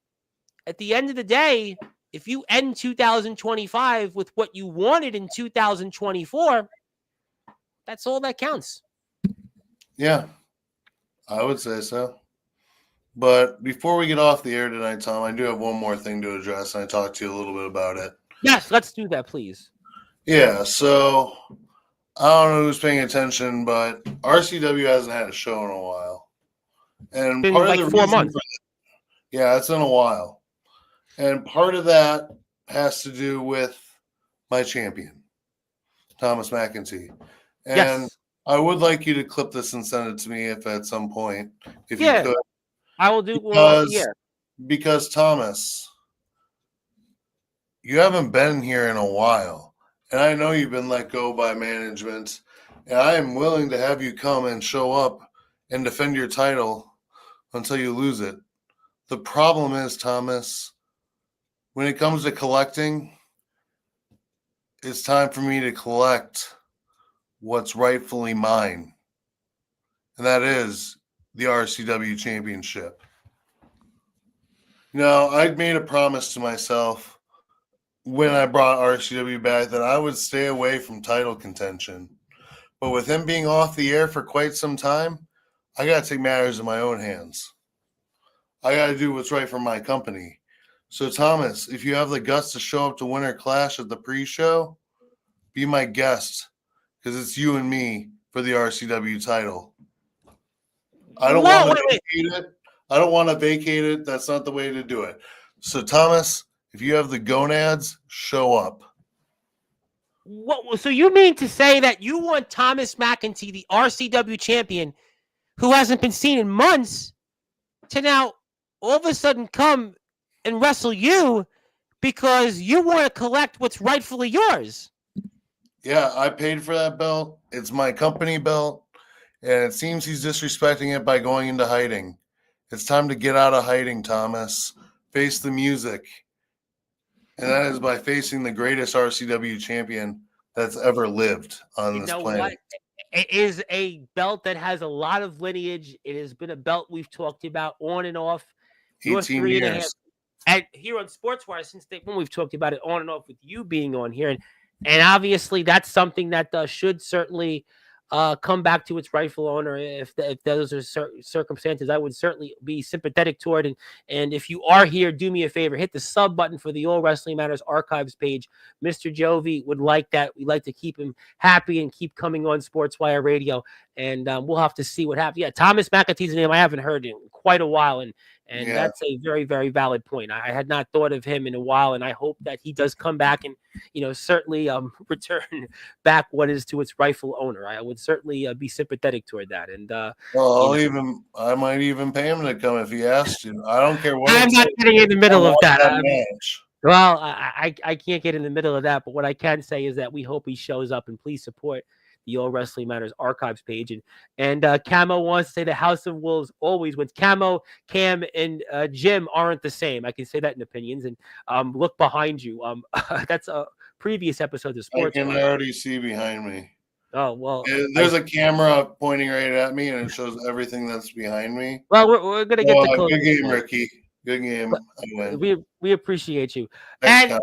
At the end of the day, if you end 2025 with what you wanted in 2024, that's all that counts. Yeah, I would say so. But before we get off the air tonight, Tom, I do have one more thing to address, and I talked to you a little bit about it. Yes, let's do that, please. Yeah, so I don't know who's paying attention, but RCW hasn't had a show in a while. And been part like of the 4 reason months. Yeah, it's in a while. And part of that has to do with my champion, Thomas McEntee. And Yes. I would like you to clip this and send it to me if at some point, if you could. I will do. Because Thomas, you haven't been here in a while. And I know you've been let go by management. And I am willing to have you come and show up and defend your title until you lose it. The problem is, Thomas, when it comes to collecting, it's time for me to collect what's rightfully mine. And that is the RCW Championship. Now, I'd made a promise to myself when I brought RCW back that I would stay away from title contention. But with him being off the air for quite some time, I got to take matters in my own hands. I got to do what's right for my company. So, Thomas, if you have the guts to show up to Winter Clash at the pre-show, be my guest because it's you and me for the RCW title. I don't want to vacate it. I don't want to vacate it. That's not the way to do it. So, Thomas, if you have the gonads, show up. What? So you mean to say that you want Thomas McEntee, the RCW champion, who hasn't been seen in months, to now all of a sudden come and wrestle you because you want to collect what's rightfully yours? Yeah, I paid for that belt. It's my company belt, and it seems he's disrespecting it by going into hiding. It's time to get out of hiding, Thomas. Face the music. And that is by facing the greatest RCW champion that's ever lived on this planet. What? It is a belt that has a lot of lineage. It has been a belt we've talked about on and off. 18 years. And here on Sportswire, since when we've talked about it on and off with you being on here. And obviously that's something that should certainly come back to its rightful owner. If those are circumstances, I would certainly be sympathetic toward. And if you are here, do me a favor, hit the sub button for the All Wrestling Matters archives page. Mr. Jovi would like that. We like to keep him happy and keep coming on Sportswire Radio. And we'll have to see what happens. Yeah, Thomas McAtee's name I haven't heard in quite a while, and that's a very, very valid point. I had not thought of him in a while, and I hope that he does come back and certainly return back what is to its rightful owner. I would certainly be sympathetic toward that. And I might even pay him to come if he asked to. I don't care what. I'm not getting in the middle of that. Well, I can't get in the middle of that, but what I can say is that we hope he shows up, and please support the All Wrestling Matters archives page. And Camo wants to say the House of Wolves always wins. Camo, Cam, and Jim aren't the same. I can say that in opinions. And look behind you. That's a previous episode of Sports. I can already see behind me. Oh, well. There's a camera pointing right at me, and it shows everything that's behind me. Well, we're going to get the good game, Ricky. Good game. We appreciate you. Thanks, and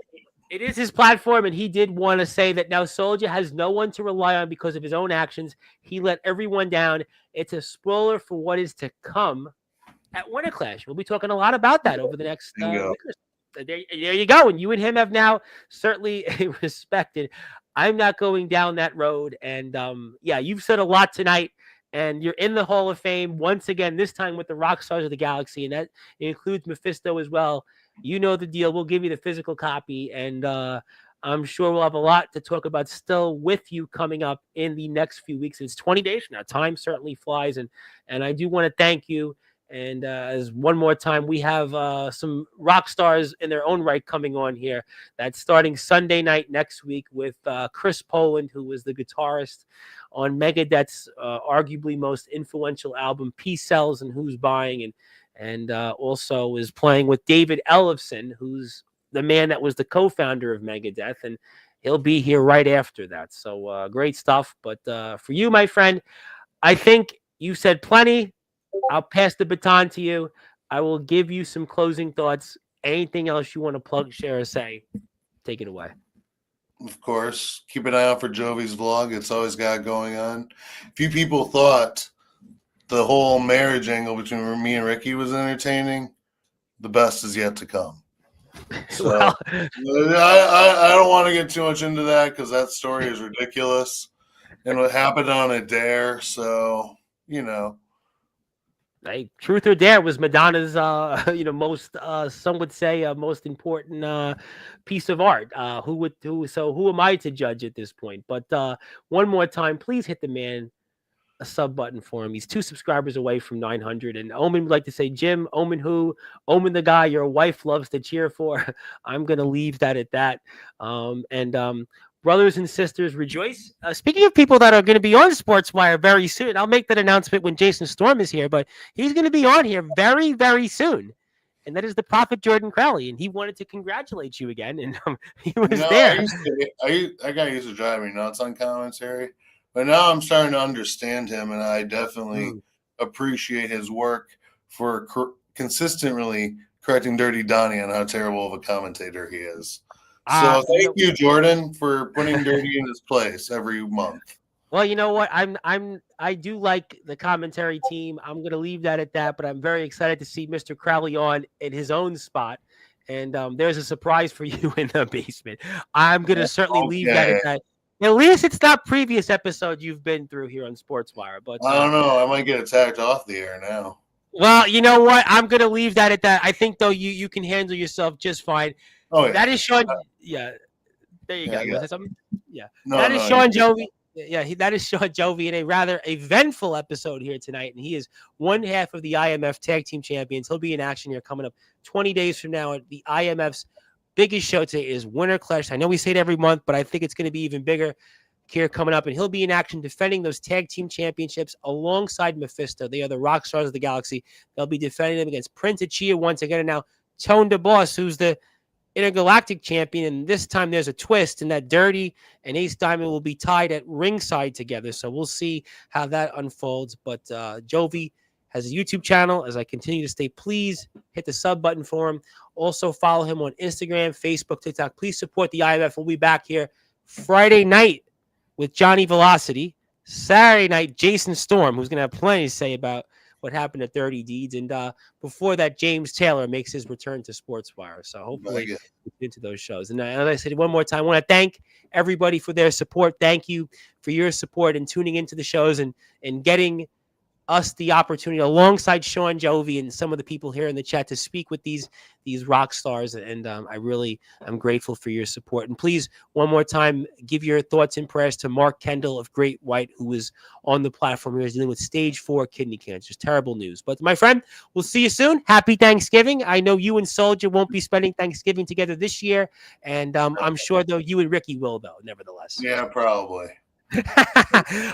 it is his platform, and he did want to say that now Soulja has no one to rely on because of his own actions. He let everyone down. It's a spoiler for what is to come at Winter Clash. We'll be talking a lot about that over the next there you go. And you and him have now certainly respected. I'm not going down that road. And you've said a lot tonight. And you're in the Hall of Fame once again, this time with the Rock Stars of the Galaxy. And that includes Mephisto as well. You know the deal. We'll give you the physical copy. And I'm sure we'll have a lot to talk about still with you coming up in the next few weeks. It's 20 days from now. Time certainly flies. And I do want to thank you. And as one more time, we have some rock stars in their own right coming on here. That's starting Sunday night next week with Chris Poland, who was the guitarist on Megadeth's arguably most influential album, Peace Sells and Who's Buying, and also is playing with David Ellefson, who's the man that was the co-founder of Megadeth, and he'll be here right after that. So great stuff. But for you, my friend, I think you said plenty. I'll pass the baton to you. I will give you some closing thoughts. Anything else you want to plug, share, or say? Take it away. Of course. Keep an eye out for Jovi's vlog. It's always got going on. A few people thought the whole marriage angle between me and Ricky was entertaining. The best is yet to come. So I don't want to get too much into that because that story is ridiculous. And what happened on a dare. So, Truth or Dare was Madonna's, most, some would say, most important piece of art. Who am I to judge at this point? But one more time, please hit the man a sub button for him. He's 2 subscribers away from 900. And Omen would like to say, Jim, Omen who? Omen the guy your wife loves to cheer for. I'm going to leave that at that. Brothers and sisters, rejoice. Speaking of people that are going to be on Sportswire very soon, I'll make that announcement when Jason Storm is here, but he's going to be on here very, very soon. And that is the Prophet Jordan Crowley. And he wanted to congratulate you again. And he was there. I got used to driving me nuts on commentary, but now I'm starting to understand him. And I definitely appreciate his work for consistently correcting Dirty Donnie on how terrible of a commentator he is. So thank you, Jordan, for putting Dirty in his place every month. Well, you know what? I do like the commentary team. I'm going to leave that at that, but I'm very excited to see Mr. Crowley on in his own spot. And there's a surprise for you in the basement. I'm going to certainly leave that at that. At least it's not previous episodes you've been through here on Sportswire. But I don't know. I might get attacked off the air now. Well, you know what? I'm going to leave that at that. I think, though, you can handle yourself just fine. Oh, yeah. That is Shawn. Yeah. There you go. Was that something? Yeah. No, that is Shawn Jovi. Yeah, that is Shawn Jovi in a eventful episode here tonight. And he is one half of the IMF Tag Team Champions. He'll be in action here coming up 20 days from now. The IMF's biggest show today is Winter Clash. I know we say it every month, but I think it's going to be even bigger here coming up. And he'll be in action defending those Tag Team Championships alongside Mephisto. They are the Rock Stars of the Galaxy. They'll be defending them against Prince Achia once again. And now Tone the Boss, who's the Intergalactic champion, and this time there's a twist, and that Dirty and Ace Diamond will be tied at ringside together. So we'll see how that unfolds. But Jovi has a YouTube channel. As I continue to stay, please hit the sub button for him. Also follow him on Instagram, Facebook, TikTok. Please support the IMF. We'll be back here Friday night with Johnny Velocity, Saturday night, Jason Storm, who's going to have plenty to say about what happened at 30 Deeds. And before that, James Taylor makes his return to Sportswire. So hopefully we'll get into those shows. And as I said one more time, I want to thank everybody for their support. Thank you for your support and tuning into the shows and getting us the opportunity alongside Shawn, Jovi, and some of the people here in the chat to speak with these rock stars. And I'm grateful for your support. And please, one more time, give your thoughts and prayers to Mark Kendall of Great White, who was on the platform. He was dealing with stage 4 kidney cancer. Terrible news. But my friend, we'll see you soon. Happy Thanksgiving. I know you and Soldier won't be spending Thanksgiving together this year. And I'm sure, though, you and Ricky will, though, nevertheless. Yeah, probably.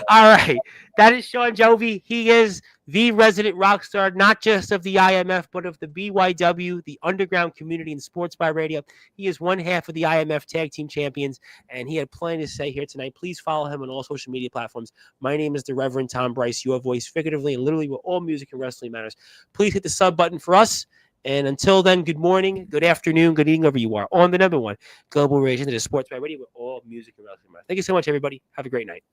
All right. That is Shawn Jovi. He is the resident rock star, not just of the IMF, but of the BYW, the underground community in Sports by Radio. He is one half of the IMF Tag Team Champions, and he had plenty to say here tonight. Please follow him on all social media platforms. My name is the Reverend Tom Bryce, your voice figuratively and literally where all music and wrestling matters. Please hit the sub button for us. And until then, good morning, good afternoon, good evening, wherever you are, on the number one global radio, the Sports by Radio, where all music and wrestling matters. Thank you so much, everybody. Have a great night.